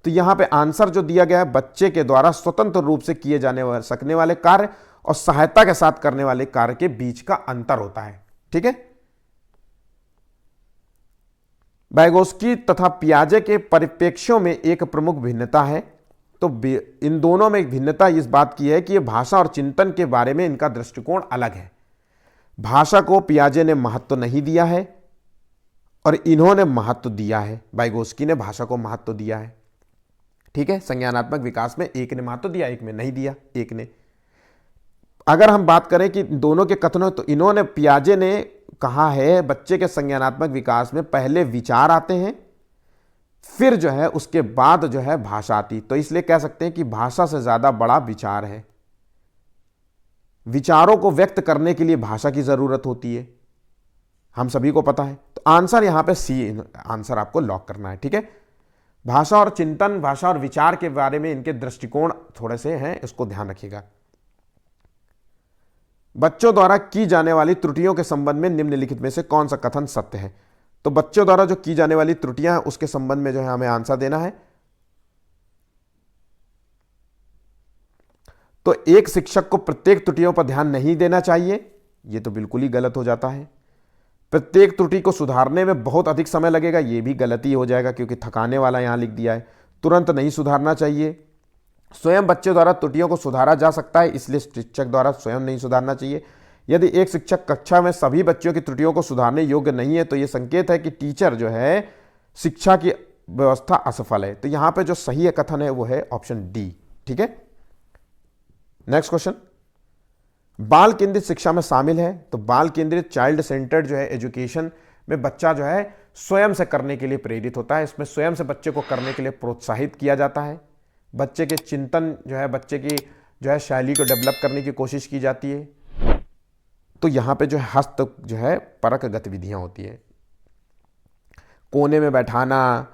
तो यहां पे आंसर जो दिया गया है, बच्चे के द्वारा स्वतंत्र रूप से किए जाने सकने वाले कार्य और सहायता के साथ करने वाले कार्य के बीच का अंतर होता है। ठीक है, वाइगोस्की तथा पियाजे के परिप्रेक्ष्यों में एक प्रमुख भिन्नता है। तो इन दोनों में एक भिन्नता इस बात की है कि ये भाषा और चिंतन के बारे में इनका दृष्टिकोण अलग है। भाषा को पियाजे ने महत्व नहीं दिया है और इन्होंने महत्व दिया है। वाइगोस्की ने भाषा को महत्व दिया है। ठीक है, संज्ञानात्मक विकास में एक ने महत्व दिया, एक में नहीं दिया, एक ने। अगर हम बात करें कि दोनों के कथनों, तो इन्होंने, पियाजे ने कहा है बच्चे के संज्ञानात्मक विकास में पहले विचार आते हैं, फिर जो है उसके बाद जो है भाषा आती। तो इसलिए कह सकते हैं कि भाषा से ज्यादा बड़ा विचार है। विचारों को व्यक्त करने के लिए भाषा की जरूरत होती है, हम सभी को पता है। तो आंसर यहां पे सी आंसर आपको लॉक करना है। ठीक है, भाषा और चिंतन, भाषा और विचार के बारे में इनके दृष्टिकोण थोड़े से हैं, इसको ध्यान रखिएगा। बच्चों द्वारा की जाने वाली त्रुटियों के संबंध में निम्नलिखित में से कौन सा कथन सत्य है। तो बच्चों द्वारा जो की जाने वाली त्रुटियां हैं उसके संबंध में जो है हमें आंसर देना है। तो एक शिक्षक को प्रत्येक त्रुटियों पर ध्यान नहीं देना चाहिए, यह तो बिल्कुल ही गलत हो जाता है। प्रत्येक त्रुटि को सुधारने में बहुत अधिक समय लगेगा, यह भी गलती हो जाएगा क्योंकि थकाने वाला यहां लिख दिया है। तुरंत नहीं सुधारना चाहिए। स्वयं बच्चे द्वारा त्रुटियों को सुधारा जा सकता है, इसलिए शिक्षक द्वारा स्वयं नहीं सुधारना चाहिए। यदि एक शिक्षक कक्षा में सभी बच्चों की त्रुटियों को सुधारने योग्य नहीं है तो यह संकेत है कि टीचर जो है शिक्षा की व्यवस्था असफल है। तो यहां पे जो सही कथन है वो है ऑप्शन डी। ठीक है, नेक्स्ट क्वेश्चन, बाल केंद्रित शिक्षा में शामिल है। तो बाल केंद्रित चाइल्ड सेंटर्ड जो है एजुकेशन में बच्चा जो है स्वयं से करने के लिए प्रेरित होता है। इसमें स्वयं से बच्चे को करने के लिए प्रोत्साहित किया जाता है। बच्चे के चिंतन जो है, बच्चे की जो है शैली को डेवलप करने की कोशिश की जाती है। तो यहां पे जो है हस्त जो है परक गतिविधियां होती है। कोने में बैठाना,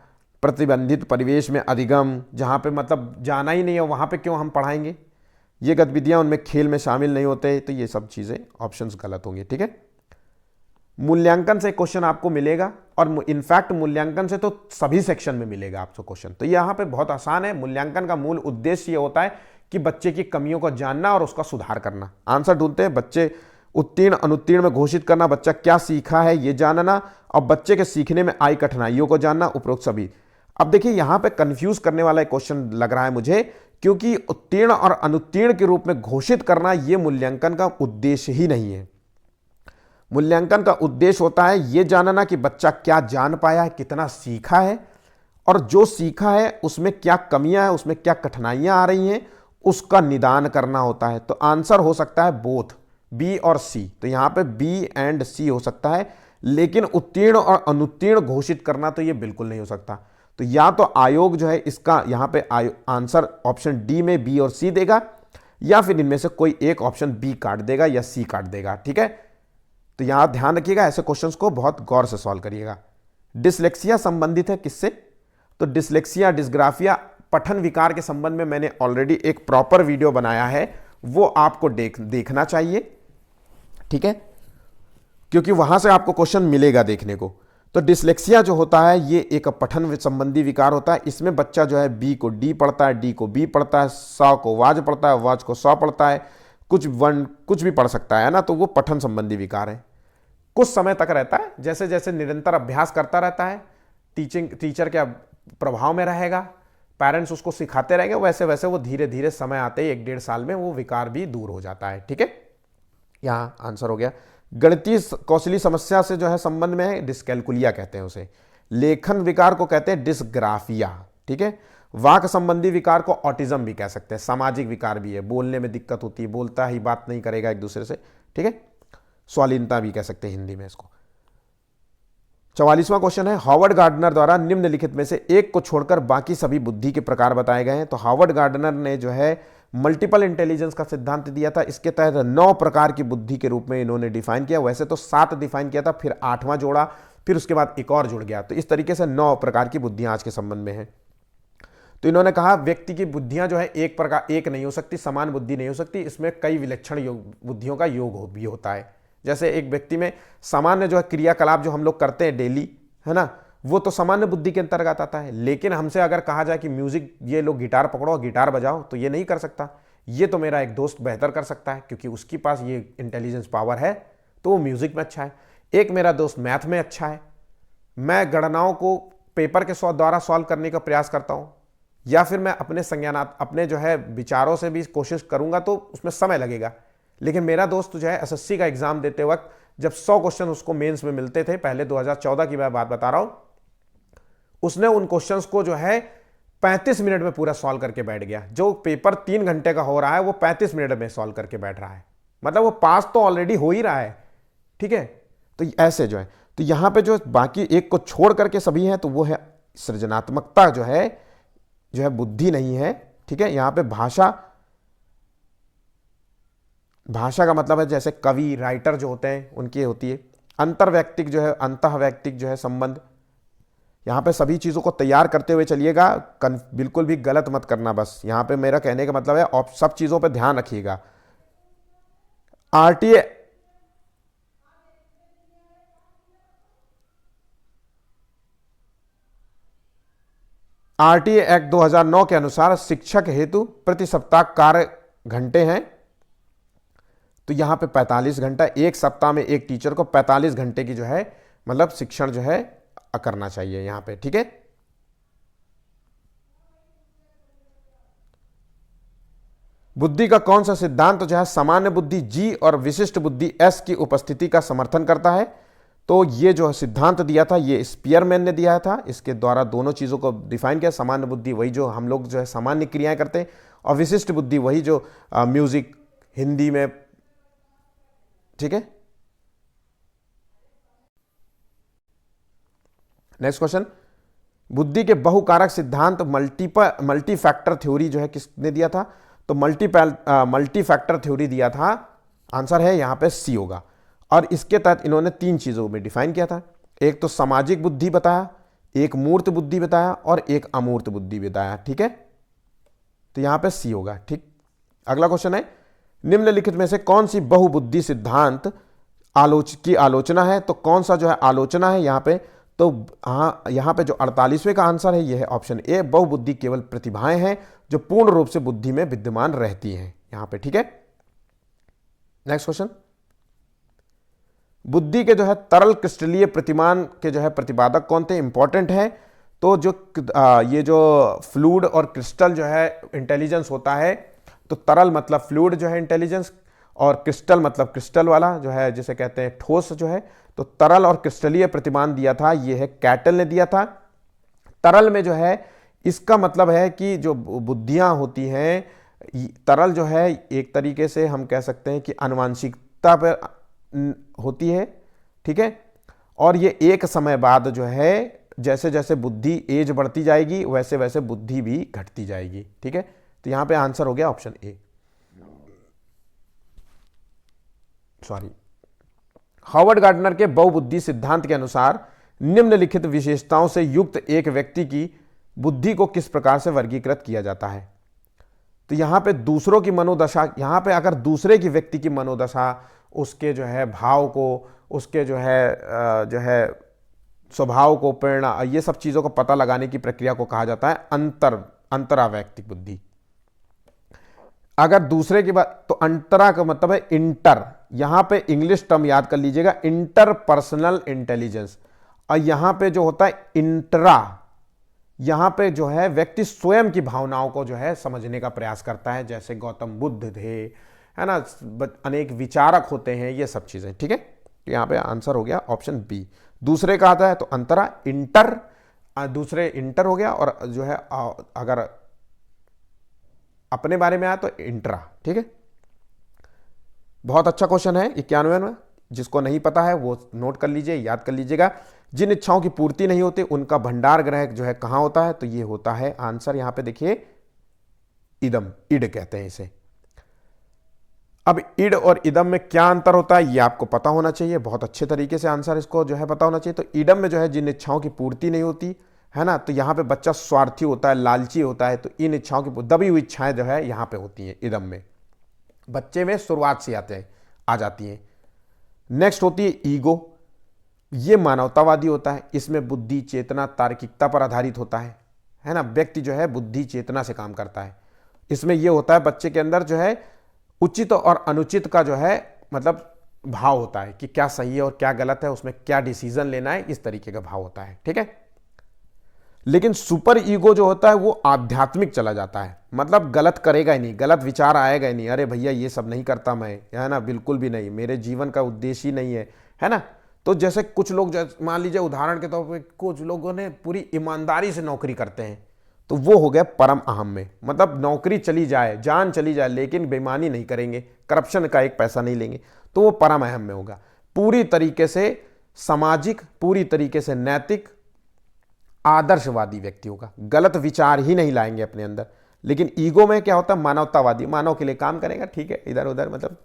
प्रतिबंधित परिवेश में अधिगम, जहां पे मतलब जाना ही नहीं है वहां पे क्यों हम पढ़ाएंगे, ये गतिविधियां उनमें खेल में शामिल नहीं होते। तो ये सब चीजें ऑप्शंस गलत होंगे। ठीक है, मूल्यांकन से क्वेश्चन आपको मिलेगा और इनफैक्ट मूल्यांकन से तो सभी सेक्शन में मिलेगा आपको क्वेश्चन। तो यहां पे बहुत आसान है। मूल्यांकन का मूल उद्देश्य ये होता है कि बच्चे की कमियों को जानना और उसका सुधार करना। आंसर ढूंढते हैं, बच्चे उत्तीर्ण अनुत्तीर्ण में घोषित करना, बच्चा क्या सीखा है ये जानना, और बच्चे के सीखने में आई कठिनाइयों को जानना, उपरोक्त सभी। अब देखिए यहां पे कंफ्यूज करने वाला एक क्वेश्चन लग रहा है मुझे, क्योंकि उत्तीर्ण और अनुत्तीर्ण के रूप में घोषित करना यह मूल्यांकन का उद्देश्य ही नहीं है। मूल्यांकन का उद्देश्य होता है यह जानना कि बच्चा क्या जान पाया है, कितना सीखा है, और जो सीखा है उसमें क्या कमियां हैं, उसमें क्या कठिनाइयां आ रही हैं, उसका निदान करना होता है। तो आंसर हो सकता है बोथ, बी और सी। तो यहां पे बी एंड सी हो सकता है, लेकिन उत्तीर्ण और अनुत्तीर्ण घोषित करना तो यह बिल्कुल नहीं हो सकता। तो या तो आयोग जो है इसका यहां पे आंसर ऑप्शन डी में बी और सी देगा, या फिर इनमें से कोई एक ऑप्शन बी काट देगा या सी काट देगा। ठीक है, तो यहां ध्यान रखिएगा, ऐसे क्वेश्चंस को बहुत गौर से सॉल्व करिएगा। डिसलेक्सिया संबंधित है किससे? तो डिसलेक्सिया डिस्ग्राफिया पठन विकार के संबंध में मैंने ऑलरेडी एक प्रॉपर वीडियो बनाया है, वो आपको देखना चाहिए। ठीक है, क्योंकि वहां से आपको क्वेश्चन मिलेगा देखने को। तो डिसलेक्सिया जो होता है ये एक पठन संबंधी विकार होता है। इसमें बच्चा जो है बी को डी पढ़ता है, डी को बी पढ़ता है, स को वाज पढ़ता है, वाज को स पढ़ता है, कुछ वर्ण कुछ भी पढ़ सकता है ना। तो वो पठन संबंधी विकार है। कुछ समय तक रहता है, जैसे जैसे निरंतर अभ्यास करता रहता है, टीचर के प्रभाव में रहेगा, पेरेंट्स उसको सिखाते रहेंगे, वैसे वैसे वो धीरे धीरे समय आते ही 1-1.5 साल में वो विकार भी दूर हो जाता है। ठीक है, यहां आंसर हो गया। गणितीय कौशली समस्या से जो है संबंध में है, डिस्कैलकुलिया कहते हैं उसे। लेखन विकार को कहते हैं डिस्ग्राफिया। ठीक है, वाक संबंधी विकार को ऑटिज्म भी कह सकते हैं। सामाजिक विकार भी है, बोलने में दिक्कत होती है, बोलता ही बात नहीं करेगा एक दूसरे से। ठीक है, स्वालीनता भी कह सकते हैं हिंदी में इसको। 44वां क्वेश्चन है, हार्वर्ड गार्डनर द्वारा निम्नलिखित में से एक को छोड़कर बाकी सभी बुद्धि के प्रकार बताए गए हैं। तो हार्वर्ड गार्डनर ने जो है मल्टीपल इंटेलिजेंस का सिद्धांत दिया था। इसके तहत 9 प्रकार की बुद्धि के रूप में इन्होंने डिफाइन किया। वैसे तो 7 डिफाइन किया था, फिर 8वां जोड़ा, फिर उसके बाद एक और जुड़ गया। तो इस तरीके से 9 प्रकार की बुद्धियां आज के संबंध में है। तो इन्होंने कहा व्यक्ति की बुद्धियां जो है एक नहीं हो सकती, समान बुद्धि नहीं हो सकती, इसमें कई विलक्षण बुद्धियों का योग भी होता है। जैसे एक व्यक्ति में सामान्य जो है क्रियाकलाप जो हम लोग करते हैं डेली, है ना, वो तो सामान्य बुद्धि के अंतर्गत आता है। लेकिन हमसे अगर कहा जाए कि म्यूजिक, ये लोग गिटार पकड़ो, गिटार बजाओ, तो ये नहीं कर सकता। ये तो मेरा एक दोस्त बेहतर कर सकता है क्योंकि उसके पास ये इंटेलिजेंस पावर है, तो वो म्यूजिक में अच्छा है। एक मेरा दोस्त मैथ में अच्छा है, मैं गणनाओं को पेपर के द्वारा सॉल्व करने का प्रयास करता हूं, या फिर मैं अपने जो है विचारों से भी कोशिश करूंगा तो उसमें समय लगेगा। लेकिन मेरा दोस्त जो है एसएससी का एग्जाम देते वक्त जब 100 क्वेश्चन उसको मेंस में मिलते थे, पहले 2014 की मैं बात बता रहा हूं, उसने उन क्वेश्चंस को जो है 35 मिनट में पूरा सॉल्व करके बैठ गया। जो पेपर 3 घंटे का हो रहा है वो 35 मिनट में सॉल्व करके बैठ रहा है। मतलब वो पास तो ऑलरेडी हो ही रहा है। ठीक है, तो ऐसे जो है, तो यहां पे जो बाकी एक को छोड़ करके सभी हैं, तो वो है सृजनात्मकता जो है बुद्धि नहीं है। ठीक है, यहां पे भाषा का मतलब है जैसे कवि, राइटर जो होते हैं उनकी होती है। अंतर्वैयक्तिक जो है, अंतःवैयक्तिक जो है संबंध, यहां पे सभी चीजों को तैयार करते हुए चलिएगा, बिल्कुल भी गलत मत करना। बस यहां पे मेरा कहने का मतलब है आप सब चीजों पे ध्यान रखिएगा। आरटीए आरटीए एक्ट 2009 के अनुसार शिक्षक हेतु प्रति सप्ताह कार्य घंटे हैं, तो यहां पे 45 घंटा, एक सप्ताह में एक टीचर को 45 घंटे की जो है मतलब शिक्षण जो है करना चाहिए यहां पे, ठीक है। बुद्धि का कौन सा सिद्धांत जो है सामान्य बुद्धि जी और विशिष्ट बुद्धि एस की उपस्थिति का समर्थन करता है? तो ये जो सिद्धांत दिया था ये स्पीयरमैन ने दिया था, इसके द्वारा दोनों चीजों को डिफाइन किया। सामान्य बुद्धि वही जो हम लोग जो है सामान्य क्रियाएं करते हैं, और विशिष्ट बुद्धि वही जो म्यूजिक हिंदी में, ठीक है। नेक्स्ट क्वेश्चन, बुद्धि के बहुकारक सिद्धांत मल्टी फैक्टर थ्योरी जो है किसने दिया था? तो मल्टी फैक्टर थ्योरी दिया था, आंसर है यहां पे सी होगा। और इसके तहत इन्होंने तीन चीजों में डिफाइन किया था, एक तो सामाजिक बुद्धि बताया, एक मूर्त बुद्धि बताया और एक अमूर्त बुद्धि बताया, ठीक है। तो यहां पे सी होगा, ठीक। अगला क्वेश्चन है, निम्नलिखित में से कौन सी बहुबुद्धि सिद्धांत की आलोचना है? तो कौन सा जो है आलोचना है यहां पे? तो हाँ, यहां पे जो 48वें का आंसर है यह है ऑप्शन ए, बहुबुद्धि केवल प्रतिभाएं हैं जो पूर्ण रूप से बुद्धि में विद्यमान रहती हैं यहां पे, ठीक है। नेक्स्ट क्वेश्चन, बुद्धि के जो है तरल क्रिस्टलीय प्रतिमान के जो है प्रतिपादक कौन थे? इंपॉर्टेंट है। तो जो ये जो फ्लूइड और क्रिस्टल जो है इंटेलिजेंस होता है, तो तरल मतलब फ्लूइड जो है इंटेलिजेंस, और क्रिस्टल मतलब क्रिस्टल वाला जो है जिसे कहते हैं ठोस जो है। तो तरल और क्रिस्टलीय प्रतिमान दिया था ये है कैटल ने दिया था। तरल में जो है इसका मतलब है कि जो बुद्धियां होती हैं, तरल जो है एक तरीके से हम कह सकते हैं कि आनुवांशिकता पर होती है, ठीक है। और ये एक समय बाद जो है जैसे जैसे बुद्धि एज बढ़ती जाएगी वैसे वैसे बुद्धि भी घटती जाएगी, ठीक है। तो यहां पे आंसर हो गया option A, sorry. Howard Gardner के बहुबुद्धि सिद्धांत के अनुसार निम्नलिखित विशेषताओं से युक्त एक व्यक्ति की बुद्धि को किस प्रकार से वर्गीकृत किया जाता है? तो यहां पे दूसरों की मनोदशा, यहां पे अगर दूसरे की व्यक्ति की मनोदशा, उसके जो है भाव को, उसके जो है स्वभाव को, प्रेरणा, ये सब चीजों को पता लगाने की प्रक्रिया को कहा जाता है अंतरावैयक्तिक बुद्धि। अगर दूसरे की बात, तो अंतरा का मतलब है इंटर, यहां पे इंग्लिश टर्म याद कर लीजिएगा, इंटरपर्सनल इंटेलिजेंस। और यहां पे जो होता है इंट्रा, यहां पे जो है व्यक्ति स्वयं की भावनाओं को जो है समझने का प्रयास करता है, जैसे गौतम बुद्ध थे, है ना, अनेक विचारक होते हैं, ये सब चीजें, ठीक है। तो यहां पे आंसर हो गया ऑप्शन बी। दूसरे का आता है तो अंतरा, इंटर, दूसरे इंटर हो गया, और जो है अगर अपने बारे में आया तो इंट्रा, ठीक है। बहुत अच्छा क्वेश्चन है 91 में, जिसको नहीं पता है वो नोट कर लीजिए, याद कर लीजिएगा। जिन इच्छाओं की पूर्ति नहीं होती उनका भंडार ग्रह जो है कहां होता है? तो ये होता है आंसर यहां पे देखिए इदम, इड कहते हैं इसे। अब इड और इदम में क्या अंतर होता है ये आपको पता होना चाहिए, बहुत अच्छे तरीके से आंसर इसको जो है पता होना चाहिए। तो इडम में जो है जिन इच्छाओं की पूर्ति नहीं होती है ना, तो यहां पे बच्चा स्वार्थी होता है, लालची होता है, तो इन इच्छाओं की दबी हुई इच्छाएं जो है यहां पे होती हैं इदम में, बच्चे में शुरुआत से आ जाती हैं। नेक्स्ट होती है ईगो, ये मानवतावादी होता है, इसमें बुद्धि, चेतना, तार्किकता पर आधारित होता है ना, व्यक्ति जो है बुद्धि चेतना से काम करता है। इसमें यह होता है बच्चे के अंदर जो है उचित और अनुचित का जो है मतलब भाव होता है कि क्या सही है और क्या गलत है, उसमें क्या डिसीजन लेना है, इस तरीके का भाव होता है, ठीक है। लेकिन सुपर ईगो जो होता है वो आध्यात्मिक चला जाता है, मतलब गलत करेगा ही नहीं, गलत विचार आएगा ही नहीं, अरे भैया ये सब नहीं करता मैं, है ना, बिल्कुल भी नहीं, मेरे जीवन का उद्देश्य ही नहीं है ना। तो जैसे कुछ लोग, मान लीजिए उदाहरण के तौर पे कुछ लोगों ने पूरी ईमानदारी से नौकरी करते हैं, तो वो हो गया परम अहम में, मतलब नौकरी चली जाए, जान चली जाए, लेकिन बेईमानी नहीं करेंगे, करप्शन का एक पैसा नहीं लेंगे, तो वो परम अहम में होगा। पूरी तरीके से सामाजिक, पूरी तरीके से नैतिक, आदर्शवादी व्यक्ति होगा, गलत विचार ही नहीं लाएंगे अपने अंदर। लेकिन ईगो में क्या होता है, मानवतावादी, मानव के लिए काम करेगा, ठीक है, इधर उधर, मतलब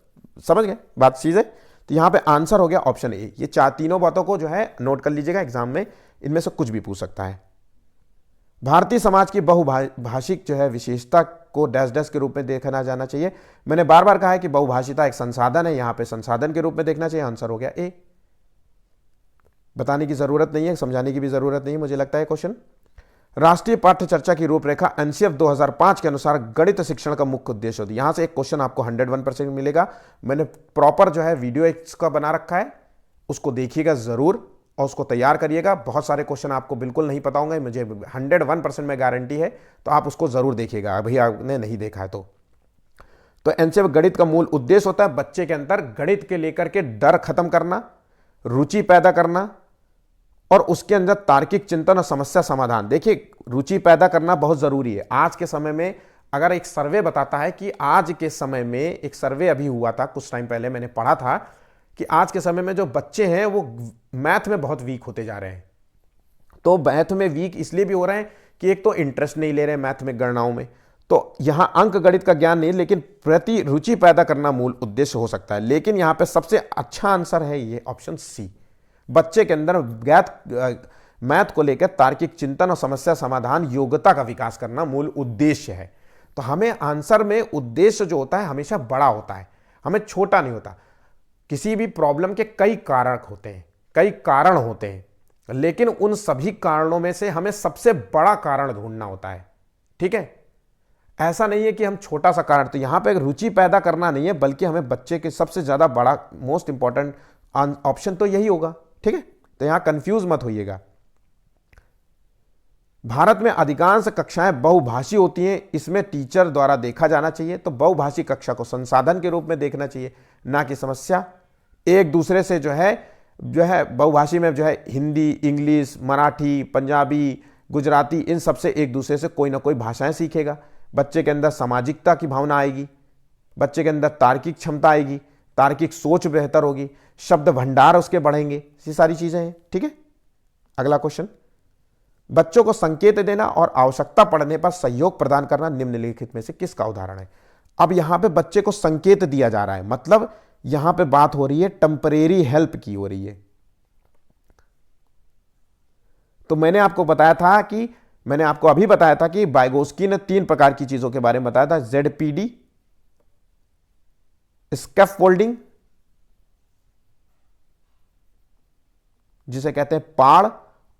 समझ गए बात चीजें। तो यहां पे आंसर हो गया ऑप्शन ए। ये तीनों बातों को जो है नोट कर लीजिएगा, एग्जाम में इनमें से कुछ भी पूछ सकता है। भारतीय समाज की बहुभाषिक जो है विशेषता को डैश डैश के रूप में देखना जाना चाहिए। मैंने बार बार कहा है कि बहुभाषिता एक संसाधन है, यहां पे संसाधन के रूप में देखना चाहिए। आंसर हो गया ए। बताने की जरूरत नहीं है, समझाने की भी जरूरत नहीं है मुझे लगता है क्वेश्चन। राष्ट्रीय पाठ्य चर्चा की रूपरेखा एनसीएफ 2005 के अनुसार गणित शिक्षण का मुख्य उद्देश्य होती है। यहां से एक क्वेश्चन आपको 101% मिलेगा। मैंने प्रॉपर जो है वीडियो इसका बना रखा है, उसको देखिएगा जरूर और उसको तैयार करिएगा। बहुत सारे क्वेश्चन आपको बिल्कुल नहीं पता होंगे, मुझे 101% में गारंटी है, तो आप उसको जरूर देखिएगा अभी आपने नहीं देखा है तो एनसीएफ गणित का मूल उद्देश्य होता है बच्चे के अंदर गणित के लेकर के डर खत्म करना, रुचि पैदा करना और उसके अंदर तार्किक चिंतन और समस्या समाधान। देखिए, रुचि पैदा करना बहुत जरूरी है आज के समय में। अगर एक सर्वे बताता है कि आज के समय में, एक सर्वे अभी हुआ था कुछ टाइम पहले, मैंने पढ़ा था कि आज के समय में जो बच्चे हैं वो मैथ में बहुत वीक होते जा रहे हैं। तो मैथ में वीक इसलिए भी हो रहे हैं कि एक तो इंटरेस्ट नहीं ले रहे मैथ में, गणनाओं में। तो यहां अंक गणित का ज्ञान नहीं, लेकिन प्रति रुचि पैदा करना मूल उद्देश्य हो सकता है। लेकिन यहां पे सबसे अच्छा आंसर है ये ऑप्शन सी। बच्चे के अंदर मैथ को लेकर तार्किक चिंतन और समस्या समाधान योग्यता का विकास करना मूल उद्देश्य है। तो हमें आंसर में उद्देश्य जो होता है हमेशा बड़ा होता है, हमें छोटा नहीं होता। किसी भी प्रॉब्लम के कई कारक होते हैं, कई कारण होते हैं, लेकिन उन सभी कारणों में से हमें सबसे बड़ा कारण ढूंढना होता है। ठीक है, ऐसा नहीं है कि हम छोटा सा कारण। तो यहां पे रुचि पैदा करना नहीं है, बल्कि हमें बच्चे के सबसे ज्यादा बड़ा मोस्ट इंपॉर्टेंट ऑप्शन तो यही होगा। ठीक है, तो यहां कंफ्यूज मत होइएगा। भारत में अधिकांश कक्षाएं बहुभाषी होती हैं, इसमें टीचर द्वारा देखा जाना चाहिए। तो बहुभाषी कक्षा को संसाधन के रूप में देखना चाहिए, ना कि समस्या। एक दूसरे से जो है बहुभाषी में जो है हिंदी, इंग्लिश, मराठी, पंजाबी, गुजराती, इन सबसे एक दूसरे से कोई ना कोई भाषाएं सीखेगा। बच्चे के अंदर सामाजिकता की भावना आएगी, बच्चे के अंदर तार्किक क्षमता आएगी, तार्किक सोच बेहतर होगी, शब्द भंडार उसके बढ़ेंगे। ये सारी चीजें हैं। ठीक है, अगला क्वेश्चन। बच्चों को संकेत देना और आवश्यकता पड़ने पर सहयोग प्रदान करना निम्नलिखित में से किसका उदाहरण है। अब यहां पे बच्चे को संकेत दिया जा रहा है, मतलब यहां पे बात हो रही है टेम्परेरी हेल्प की हो रही है। तो मैंने आपको अभी बताया था कि वाइगोस्की ने 3 प्रकार की चीजों के बारे में बताया था। ZPD, स्कैफोल्डिंग जिसे कहते हैं पाड़,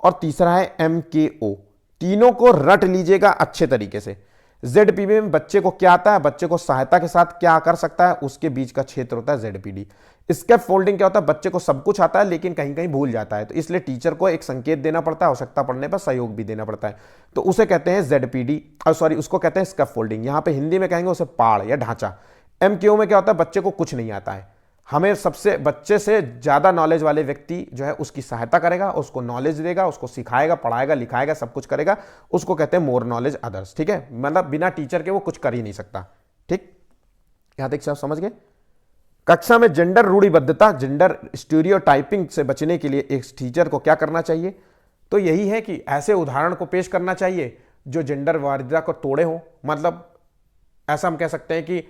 और तीसरा है MKO। तीनों को रट लीजिएगा अच्छे तरीके से। ZPD में बच्चे को क्या आता है, बच्चे को सहायता के साथ क्या कर सकता है, उसके बीच का क्षेत्र होता है ZPD। स्केप फोल्डिंग क्या होता है, बच्चे को सब कुछ आता है लेकिन कहीं कहीं भूल जाता है, तो इसलिए टीचर को एक संकेत देना पड़ता है, आवश्यकता पड़ने पर सहयोग भी देना पड़ता है, तो उसे कहते हैं ZPD, उसको कहते हैं स्केप फोल्डिंग। यहां पे हिंदी में कहेंगे उसे पाड़ या ढांचा। MKO में क्या होता है, बच्चे को कुछ नहीं आता है, हमें सबसे बच्चे से ज्यादा नॉलेज वाले व्यक्ति जो है उसकी सहायता करेगा, उसको नॉलेज देगा, उसको सिखाएगा, पढ़ाएगा, लिखाएगा, सब कुछ करेगा, उसको कहते हैं मोर नॉलेज अदर्स। ठीक है, मतलब बिना टीचर के वो कुछ कर ही नहीं सकता। ठीक, यहां तक सब समझ गए। कक्षा में जेंडर रूढ़िबद्धता, जेंडर स्टीरियोटाइपिंग से बचने के लिए एक टीचर को क्या करना चाहिए, तो यही है कि ऐसे उदाहरण को पेश करना चाहिए जो जेंडर वारिता को तोड़े हो। मतलब ऐसा हम कह सकते हैं कि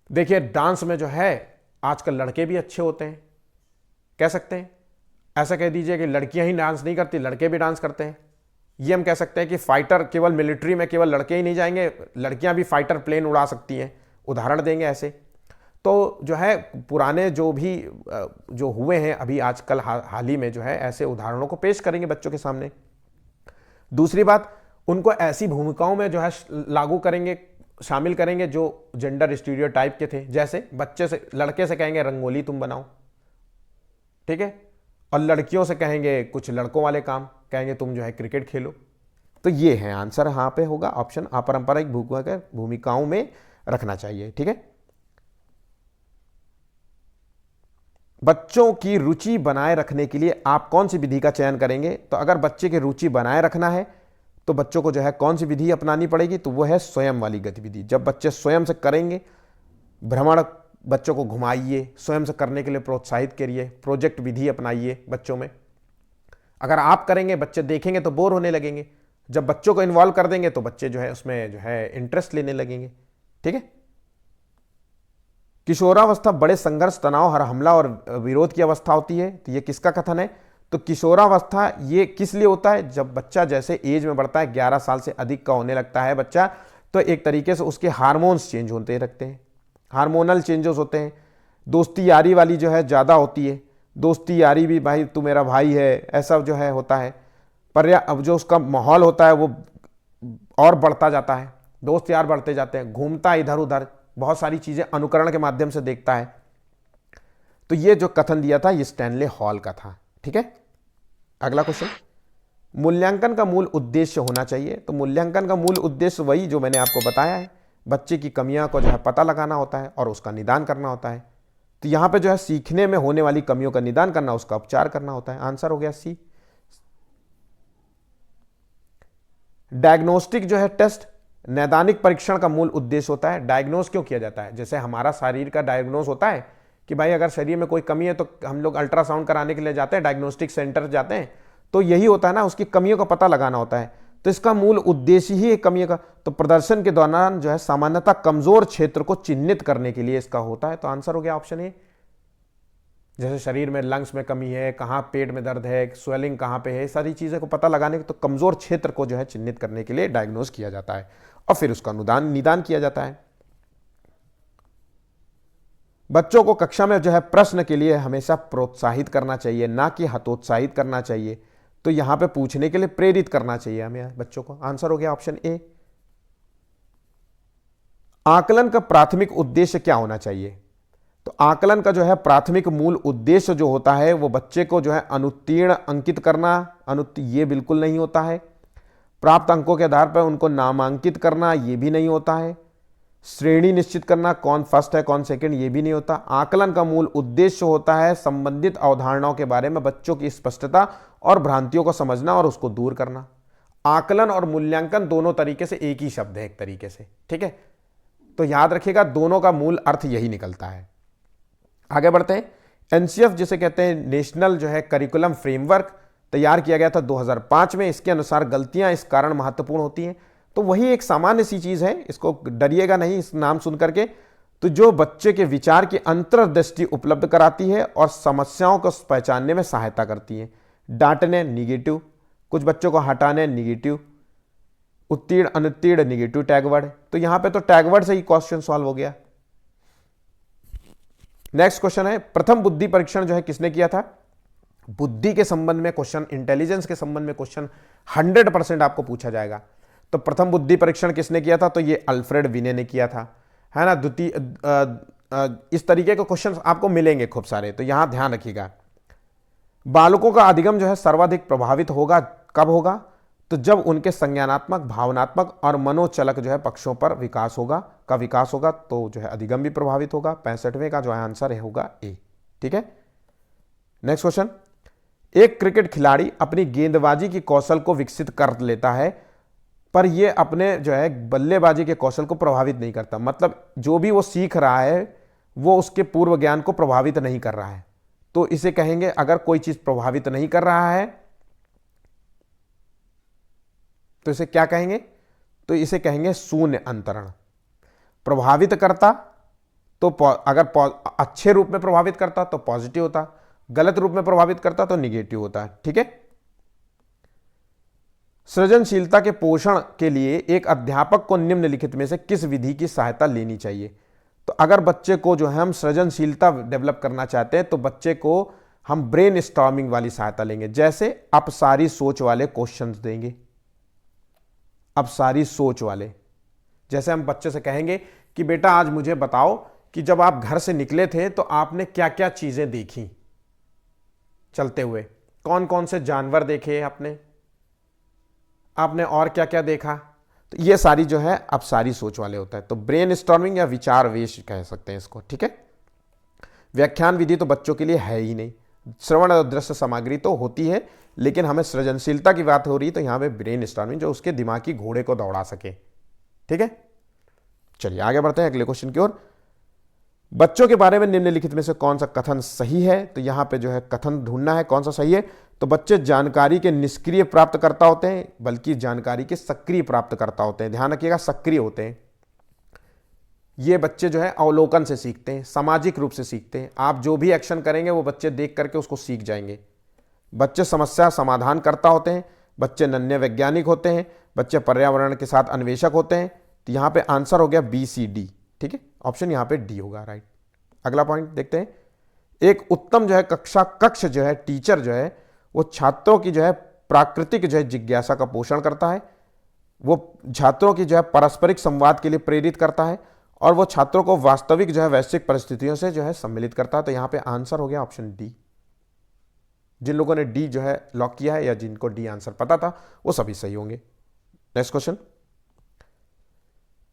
देखिए, डांस में जो है आजकल लड़के भी अच्छे होते हैं, कह सकते हैं। ऐसा कह दीजिए कि लड़कियां ही डांस नहीं करती, लड़के भी डांस करते हैं। ये हम कह सकते हैं कि फाइटर केवल मिलिट्री में केवल लड़के ही नहीं जाएंगे, लड़कियां भी फाइटर प्लेन उड़ा सकती हैं। उदाहरण देंगे ऐसे। तो जो है पुराने जो हुए हैं अभी आजकल हाल ही में जो है, ऐसे उदाहरणों को पेश करेंगे बच्चों के सामने। दूसरी बात, उनको ऐसी भूमिकाओं में जो है लागू करेंगे, शामिल करेंगे जो जेंडर स्टीरियोटाइप के थे। जैसे लड़के से कहेंगे रंगोली तुम बनाओ, ठीक है, और लड़कियों से कहेंगे कुछ लड़कों वाले काम, कहेंगे तुम जो है क्रिकेट खेलो। तो ये है आंसर, यहां पे होगा ऑप्शन अपारंपरिक भूमिकाओं में रखना चाहिए। ठीक है, बच्चों की रुचि बनाए रखने के लिए आप कौन सी विधि का चयन करेंगे। तो अगर बच्चे की रुचि बनाए रखना है तो बच्चों को जो है कौन सी विधि अपनानी पड़ेगी, तो वो है स्वयं वाली गतिविधि। जब बच्चे स्वयं से करेंगे, भ्रमण बच्चों को घुमाइए, स्वयं से करने के लिए प्रोत्साहित करिए, प्रोजेक्ट विधि अपनाइए बच्चों में। अगर आप करेंगे, बच्चे देखेंगे तो बोर होने लगेंगे। जब बच्चों को इन्वॉल्व कर देंगे तो बच्चे जो है उसमें जो है इंटरेस्ट लेने लगेंगे। ठीक है, किशोरावस्था बड़े संघर्ष, तनाव, हर हमला और विरोध की अवस्था होती है। तो ये किसका कथन है, तो किशोरावस्था ये किस लिए होता है? जब बच्चा जैसे एज में बढ़ता है, 11 साल से अधिक का होने लगता है बच्चा, तो एक तरीके से उसके हार्मोन्स चेंज होते रखते हैं, हार्मोनल चेंजेस होते हैं। दोस्ती यारी वाली जो है ज़्यादा होती है, दोस्ती यारी भी, भाई तू मेरा भाई है, ऐसा जो है होता है। पर अब जो उसका माहौल होता है वो और बढ़ता जाता है, दोस्त यार बढ़ते जाते हैं, घूमता इधर उधर, बहुत सारी चीज़ें अनुकरण के माध्यम से देखता है। तो ये जो कथन दिया था ये स्टैनले हॉल का था। ठीक है, अगला क्वेश्चन, मूल्यांकन का मूल उद्देश्य होना चाहिए। तो मूल्यांकन का मूल उद्देश्य वही जो मैंने आपको बताया है, बच्चे की कमियां को जो है पता लगाना होता है और उसका निदान करना होता है। तो यहां पे जो है सीखने में होने वाली कमियों का निदान करना, उसका उपचार करना होता है। आंसर हो गया सी। डायग्नोस्टिक जो है टेस्ट, नैदानिक परीक्षण का मूल उद्देश्य होता है। डायग्नोस क्यों किया जाता है? जैसे हमारा शरीर का डायग्नोस होता है कि भाई अगर शरीर में कोई कमी है तो हम लोग अल्ट्रासाउंड कराने के लिए जाते हैं, डायग्नोस्टिक सेंटर जाते हैं, तो यही होता है ना, उसकी कमियों का पता लगाना होता है। तो इसका मूल उद्देश्य ही कमियों का, तो प्रदर्शन के दौरान जो है सामान्यतः कमजोर क्षेत्र को चिन्हित करने के लिए इसका होता है। तो आंसर हो गया ऑप्शन ए। जैसे शरीर में लंग्स में कमी है, कहाँ पेट में दर्द है, स्वेलिंग कहाँ पे है, सारी चीज़ें को पता लगाने के, तो कमजोर क्षेत्र को जो है चिन्हित करने के लिए डायग्नोस किया जाता है और फिर उसका निदान किया जाता है। बच्चों को कक्षा में जो है प्रश्न के लिए हमेशा प्रोत्साहित करना चाहिए, ना कि हतोत्साहित करना चाहिए। तो यहां पे पूछने के लिए प्रेरित करना चाहिए हमें बच्चों को। आंसर हो गया ऑप्शन ए। आकलन का प्राथमिक उद्देश्य क्या होना चाहिए? तो आकलन का जो है प्राथमिक मूल उद्देश्य जो होता है वो बच्चे को जो है अनुत्तीर्ण अंकित करना, ये बिल्कुल नहीं होता है। प्राप्त अंकों के आधार पर उनको नामांकित करना, ये भी नहीं होता है। श्रेणी निश्चित करना, कौन फर्स्ट है कौन सेकंड, ये भी नहीं होता। आकलन का मूल उद्देश्य होता है संबंधित अवधारणाओं के बारे में बच्चों की स्पष्टता और भ्रांतियों को समझना और उसको दूर करना। आकलन और मूल्यांकन दोनों तरीके से एक ही शब्द है एक तरीके से, ठीक है। तो याद रखिएगा दोनों का मूल अर्थ यही निकलता है। आगे बढ़ते हैं। एनसीएफ जिसे कहते हैं नेशनल जो है करिकुलम फ्रेमवर्क तैयार किया गया था 2005 में। इसके अनुसार गलतियां इस कारण महत्वपूर्ण होती हैं। तो वही एक सामान्य सी चीज है, इसको डरिएगा नहीं इस नाम सुन करके। तो जो बच्चे के विचार की अंतर्दृष्टि उपलब्ध कराती है और समस्याओं को पहचानने में सहायता करती है। डांटने निगेटिव, कुछ बच्चों को हटाने निगेटिव, उत्तीर्ण अनुत्तीर्ण निगेटिव टैगवर्ड। तो यहां पे तो टैगवर्ड से ही क्वेश्चन सॉल्व हो गया। नेक्स्ट क्वेश्चन है, प्रथम बुद्धि परीक्षण जो है किसने किया था? बुद्धि के संबंध में क्वेश्चन, इंटेलिजेंस के संबंध में क्वेश्चन 100% आपको पूछा जाएगा। तो प्रथम बुद्धि परीक्षण किसने किया था? तो ये अल्फ्रेड विने ने किया था, है ना। द्वितीय इस तरीके के क्वेश्चन आपको मिलेंगे खूब सारे, तो यहां ध्यान रखिएगा। बालकों का अधिगम जो है सर्वाधिक प्रभावित होगा, कब होगा? तो जब उनके संज्ञानात्मक, भावनात्मक और मनोचलक जो है पक्षों पर विकास होगा, का विकास होगा, तो जो है अधिगम भी प्रभावित होगा। 65वें का जो है आंसर है होगा ए, ठीक है। नेक्स्ट क्वेश्चन, एक क्रिकेट खिलाड़ी अपनी गेंदबाजी की कौशल को विकसित कर लेता है, पर यह अपने जो है बल्लेबाजी के कौशल को प्रभावित नहीं करता। मतलब जो भी वो सीख रहा है वो उसके पूर्व ज्ञान को प्रभावित नहीं कर रहा है। तो इसे कहेंगे, अगर कोई चीज प्रभावित नहीं कर रहा है तो इसे क्या कहेंगे? तो इसे कहेंगे शून्य अंतरण। प्रभावित करता तो अगर अच्छे रूप में प्रभावित करता तो पॉजिटिव होता, गलत रूप में प्रभावित करता तो निगेटिव होता, ठीक है। सृजनशीलता के पोषण के लिए एक अध्यापक को निम्नलिखित में से किस विधि की सहायता लेनी चाहिए? तो अगर बच्चे को जो है हम सृजनशीलता डेवलप करना चाहते हैं तो बच्चे को हम ब्रेन स्टॉर्मिंग वाली सहायता लेंगे। जैसे अपसारी सोच वाले क्वेश्चंस देंगे, अपसारी सोच वाले। जैसे हम बच्चे से कहेंगे कि बेटा आज मुझे बताओ कि जब आप घर से निकले थे तो आपने क्या क्या चीजें देखी चलते हुए, कौन कौन से जानवर देखे आपने और क्या क्या देखा। तो ये सारी जो है अपसारी सोच वाले होता है। तो ब्रेन स्टॉर्मिंग या विचार वेश कह सकते हैं इसको, ठीक है। व्याख्यान विधि तो बच्चों के लिए है ही नहीं। श्रवण और दृश्य सामग्री तो होती है, लेकिन हमें सृजनशीलता की बात हो रही है तो यहां पे ब्रेन स्टॉर्मिंग जो उसके दिमाग की घोड़े को दौड़ा सके, ठीक है। चलिए आगे बढ़ते हैं अगले क्वेश्चन की ओर। बच्चों के बारे में निम्नलिखित में से कौन सा कथन सही है? तो यहां पे जो है कथन ढूंढना है कौन सा सही है। तो बच्चे जानकारी के निष्क्रिय प्राप्तकर्ता होते हैं, बल्कि जानकारी के सक्रिय प्राप्तकर्ता होते हैं। ध्यान रखिएगा, सक्रिय होते हैं। ये बच्चे जो है अवलोकन से सीखते हैं, सामाजिक रूप से सीखते हैं। आप जो भी एक्शन करेंगे वो बच्चे देख करके उसको सीख जाएंगे। बच्चे समस्या समाधान करता होते हैं, बच्चे नन्हे वैज्ञानिक होते हैं, बच्चे पर्यावरण के साथ अन्वेषक होते हैं। तो यहां पे आंसर हो गया बी सी डी। ठीक है, ऑप्शन यहां पे डी होगा राइट। अगला पॉइंट देखते हैं। एक उत्तम जो है कक्ष जो है टीचर जो है वो छात्रों की जो है प्राकृतिक जो है जिज्ञासा का पोषण करता है, वो छात्रों की जो है पारस्परिक संवाद के लिए प्रेरित करता है, और वो छात्रों को वास्तविक जो है वैश्विक परिस्थितियों से जो है सम्मिलित करता है। तो यहां पे आंसर हो गया ऑप्शन डी। जिन लोगों ने डी जो है लॉक किया है या जिनको डी आंसर पता था वो सभी सही होंगे। नेक्स्ट क्वेश्चन,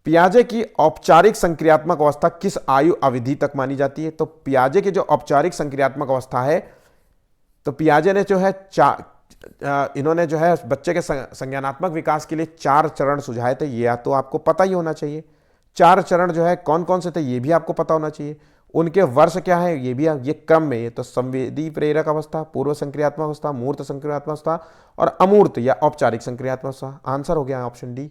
पियाजे की औपचारिक संक्रियात्मक अवस्था किस आयु अवधि तक मानी जाती है? तो पियाजे की जो औपचारिक संक्रियात्मक अवस्था है, तो पियाजे ने जो है इन्होंने जो है बच्चे के संज्ञानात्मक विकास के लिए 4 चरण सुझाए थे। ये तो आपको पता ही होना चाहिए। 4 चरण जो है कौन कौन से थे ये भी आपको पता होना चाहिए। उनके वर्ष क्या है ये भी, ये क्रम में, ये तो संवेदी प्रेरक अवस्था, पूर्व संक्रियात्मक अवस्था, मूर्त संक्रियात्मक अवस्था और अमूर्त या औपचारिक संक्रियात्मक अवस्था। आंसर हो गया ऑप्शन डी।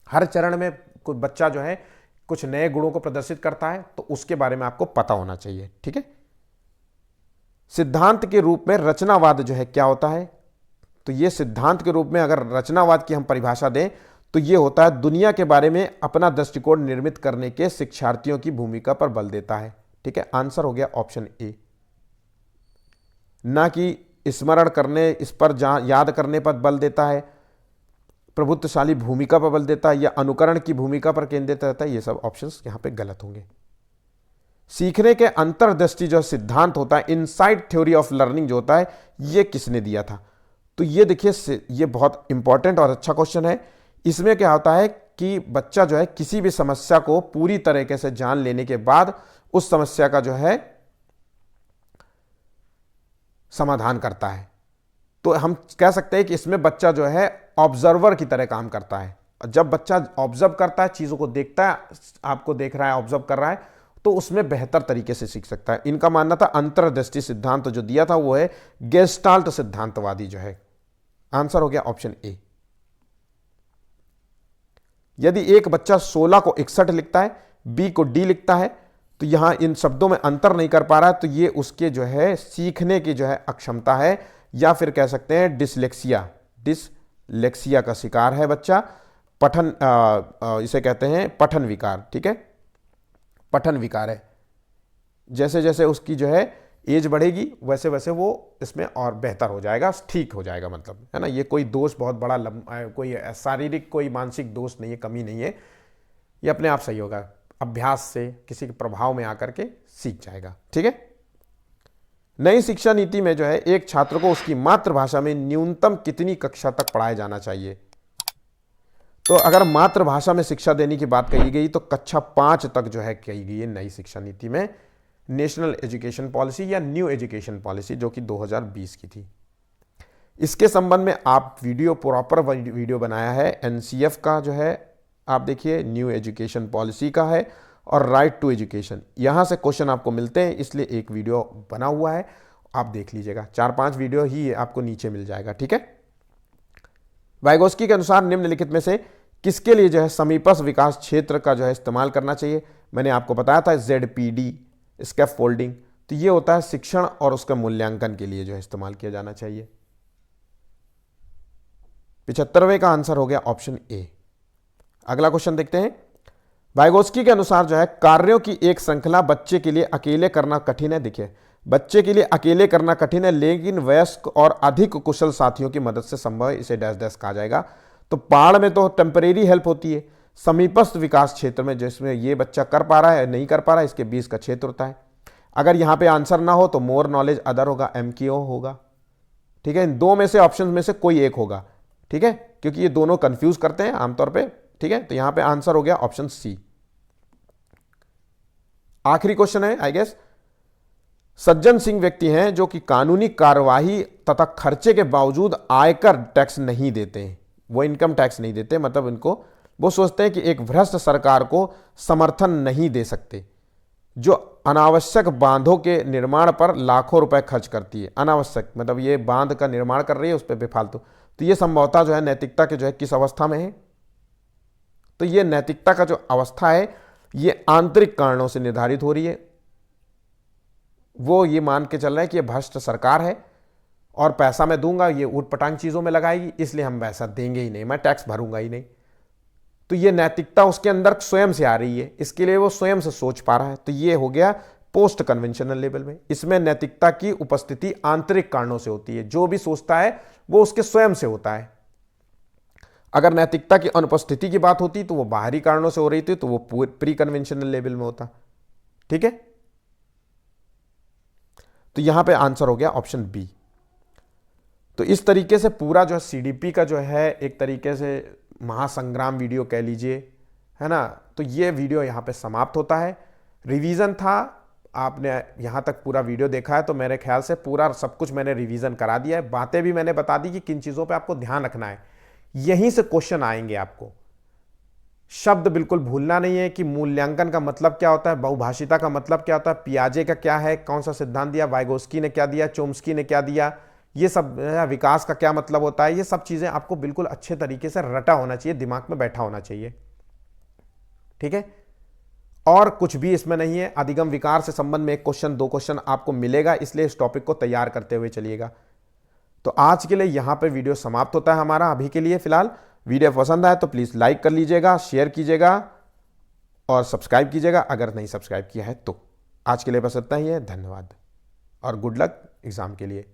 हर चरण में कोई बच्चा जो है कुछ नए गुणों को प्रदर्शित करता है, तो उसके बारे में आपको पता होना चाहिए। ठीक है, सिद्धांत के रूप में रचनावाद जो है क्या होता है? तो ये सिद्धांत के रूप में अगर रचनावाद की हम परिभाषा दें तो ये होता है दुनिया के बारे में अपना दृष्टिकोण निर्मित करने के शिक्षार्थियों की भूमिका पर बल देता है। ठीक है, आंसर हो गया ऑप्शन ए। ना कि स्मरण करने, इस पर याद करने पर बल देता है, प्रभुत्वशाली भूमिका पर बल देता है, या अनुकरण की भूमिका पर केंद्रित रहता है। ये सब ऑप्शंस यहां पे गलत होंगे। सीखने के अंतर्दृष्टि जो सिद्धांत होता है, इनसाइड थ्योरी ऑफ लर्निंग जो होता है, ये किसने दिया था? तो ये देखिए, ये बहुत इंपॉर्टेंट और अच्छा क्वेश्चन है। इसमें क्या होता है कि बच्चा जो है किसी भी समस्या को पूरी तरीके से जान लेने के बाद उस समस्या का जो है समाधान करता है। तो हम कह सकते हैं कि इसमें बच्चा जो है ऑब्जर्वर की तरह काम करता है। जब बच्चा ऑब्जर्व करता है, चीजों को देखता है, आपको देख रहा है, ऑब्जर्व कर रहा है, तो उसमें बेहतर तरीके से सीख सकता है। इनका मानना था अंतर्दृष्टि सिद्धांत जो दिया था वो है गेस्टाल्ट सिद्धांतवादी जो है। आंसर हो गया ऑप्शन ए। यदि एक बच्चा 16 को 61 लिखता है, बी को डी लिखता है, तो यहां इन शब्दों में अंतर नहीं कर पा रहा है, तो ये उसके जो है सीखने की जो है अक्षमता है, या फिर कह सकते हैं डिसलेक्सिया का शिकार है बच्चा। पठन इसे कहते हैं पठन विकार। ठीक है, पठन विकार है। जैसे जैसे उसकी जो है एज बढ़ेगी वैसे वैसे वो इसमें और बेहतर हो जाएगा, ठीक हो जाएगा, मतलब है ना। ये कोई दोष बहुत बड़ा कोई शारीरिक कोई मानसिक दोष नहीं है, कमी नहीं है, ये अपने आप सही होगा। अभ्यास से किसी के प्रभाव में आकर के सीख जाएगा। ठीक है, नई शिक्षा नीति में जो है एक छात्र को उसकी मातृभाषा में न्यूनतम कितनी कक्षा तक पढ़ाया जाना चाहिए? तो अगर मातृभाषा में शिक्षा देने की बात कही गई तो कक्षा 5 तक जो है कही गई है नई शिक्षा नीति में, नेशनल एजुकेशन पॉलिसी या न्यू एजुकेशन पॉलिसी, जो कि 2020 की थी। इसके संबंध में आप प्रॉपर वीडियो बनाया है एनसीएफ का जो है, आप देखिए न्यू एजुकेशन पॉलिसी का है, और राइट टू एजुकेशन, यहां से क्वेश्चन आपको मिलते हैं, इसलिए एक वीडियो बना हुआ है, आप देख लीजिएगा। 4-5 वीडियो ही आपको नीचे मिल जाएगा। ठीक है, वाइगोस्की के अनुसार निम्नलिखित में से किसके लिए जो है समीपस्थ विकास क्षेत्र का जो है इस्तेमाल करना चाहिए? मैंने आपको बताया था ZPD स्कैफोल्डिंग, तो ये होता है शिक्षण और उसका मूल्यांकन के लिए जो है इस्तेमाल किया जाना चाहिए। 75वें का आंसर हो गया ऑप्शन ए। अगला क्वेश्चन देखते हैं। वाइगोस्की के अनुसार जो है कार्यों की एक श्रृंखला बच्चे के लिए अकेले करना कठिन है। देखिए, बच्चे के लिए अकेले करना कठिन है, लेकिन वयस्क और अधिक कुशल साथियों की मदद से संभव है। इसे डैश डैश कहा जाएगा। तो पहाड़ में तो टेम्परेरी हेल्प होती है, समीपस्थ विकास क्षेत्र में जिसमें ये बच्चा कर पा रहा है नहीं कर पा रहा है, इसके बीच का क्षेत्र होता है। अगर यहां पे आंसर ना हो तो मोर नॉलेज अदर होगा, MKO होगा। ठीक है, इन दो में से ऑप्शन में से कोई एक होगा। ठीक है, क्योंकि ये दोनों कंफ्यूज करते हैं आमतौर पे। ठीक है, तो यहां पे आंसर हो गया ऑप्शन सी। आखिरी क्वेश्चन है आई गेस। सज्जन सिंह व्यक्ति हैं जो कि कानूनी कार्यवाही तथा खर्चे के बावजूद आयकर टैक्स नहीं देते हैं, वो इनकम टैक्स नहीं देते, मतलब इनको वो सोचते हैं कि एक भ्रष्ट सरकार को समर्थन नहीं दे सकते जो अनावश्यक बांधों के निर्माण पर लाखों रुपए खर्च करती है। अनावश्यक मतलब ये बांध का निर्माण कर रही है उस पर बेफालतू। तो ये संभवतः जो है नैतिकता के जो है किस अवस्था में है? तो ये नैतिकता का जो अवस्था है ये आंतरिक कारणों से निर्धारित हो रही है। वो ये मान के चल रहा है कि ये भ्रष्ट सरकार है और पैसा मैं दूंगा ये ऊट पटांग चीज़ों में लगाएगी, इसलिए हम पैसा देंगे ही नहीं, मैं टैक्स भरूंगा ही नहीं। तो ये नैतिकता उसके अंदर स्वयं से आ रही है, इसके लिए वो स्वयं से सोच पा रहा है। तो ये हो गया पोस्ट कन्वेंशनल लेवल में। इसमें नैतिकता की उपस्थिति आंतरिक कारणों से होती है, जो भी सोचता है वो उसके स्वयं से होता है। अगर नैतिकता की अनुपस्थिति की बात होती तो वो बाहरी कारणों से हो रही थी, तो वो प्री कन्वेंशनल लेवल में होता। ठीक है, तो यहां पे आंसर हो गया ऑप्शन बी। तो इस तरीके से पूरा जो है सीडीपी का जो है एक तरीके से महासंग्राम वीडियो कह लीजिए, है ना। तो ये वीडियो यहाँ पे समाप्त होता है। रिवीजन था, आपने यहाँ तक पूरा वीडियो देखा है तो मेरे ख्याल से पूरा सब कुछ मैंने रिवीजन करा दिया है। बातें भी मैंने बता दी कि किन चीज़ों पे आपको ध्यान रखना है। यहीं से क्वेश्चन आएंगे आपको। शब्द बिल्कुल भूलना नहीं है कि मूल्यांकन का मतलब क्या होता है, बहुभाषिता का मतलब क्या होता है, पियाजे का क्या है, कौन सा सिद्धांत दिया, वाइगोस्की ने क्या दिया, चोम्स्की ने क्या दिया, ये सब, विकास का क्या मतलब होता है, ये सब चीजें आपको बिल्कुल अच्छे तरीके से रटा होना चाहिए, दिमाग में बैठा होना चाहिए। ठीक है, और कुछ भी इसमें नहीं है। अधिगम विकार से संबंध में 1 क्वेश्चन 2 क्वेश्चन आपको मिलेगा, इसलिए इस टॉपिक को तैयार करते हुए चलिएगा। तो आज के लिए यहां पे वीडियो समाप्त होता है हमारा अभी के लिए फिलहाल। वीडियो पसंद आए तो प्लीज लाइक कर लीजिएगा, शेयर कीजिएगा और सब्सक्राइब कीजिएगा अगर नहीं सब्सक्राइब किया है तो। आज के लिए बस इतना ही है, धन्यवाद और गुड लक एग्जाम के लिए।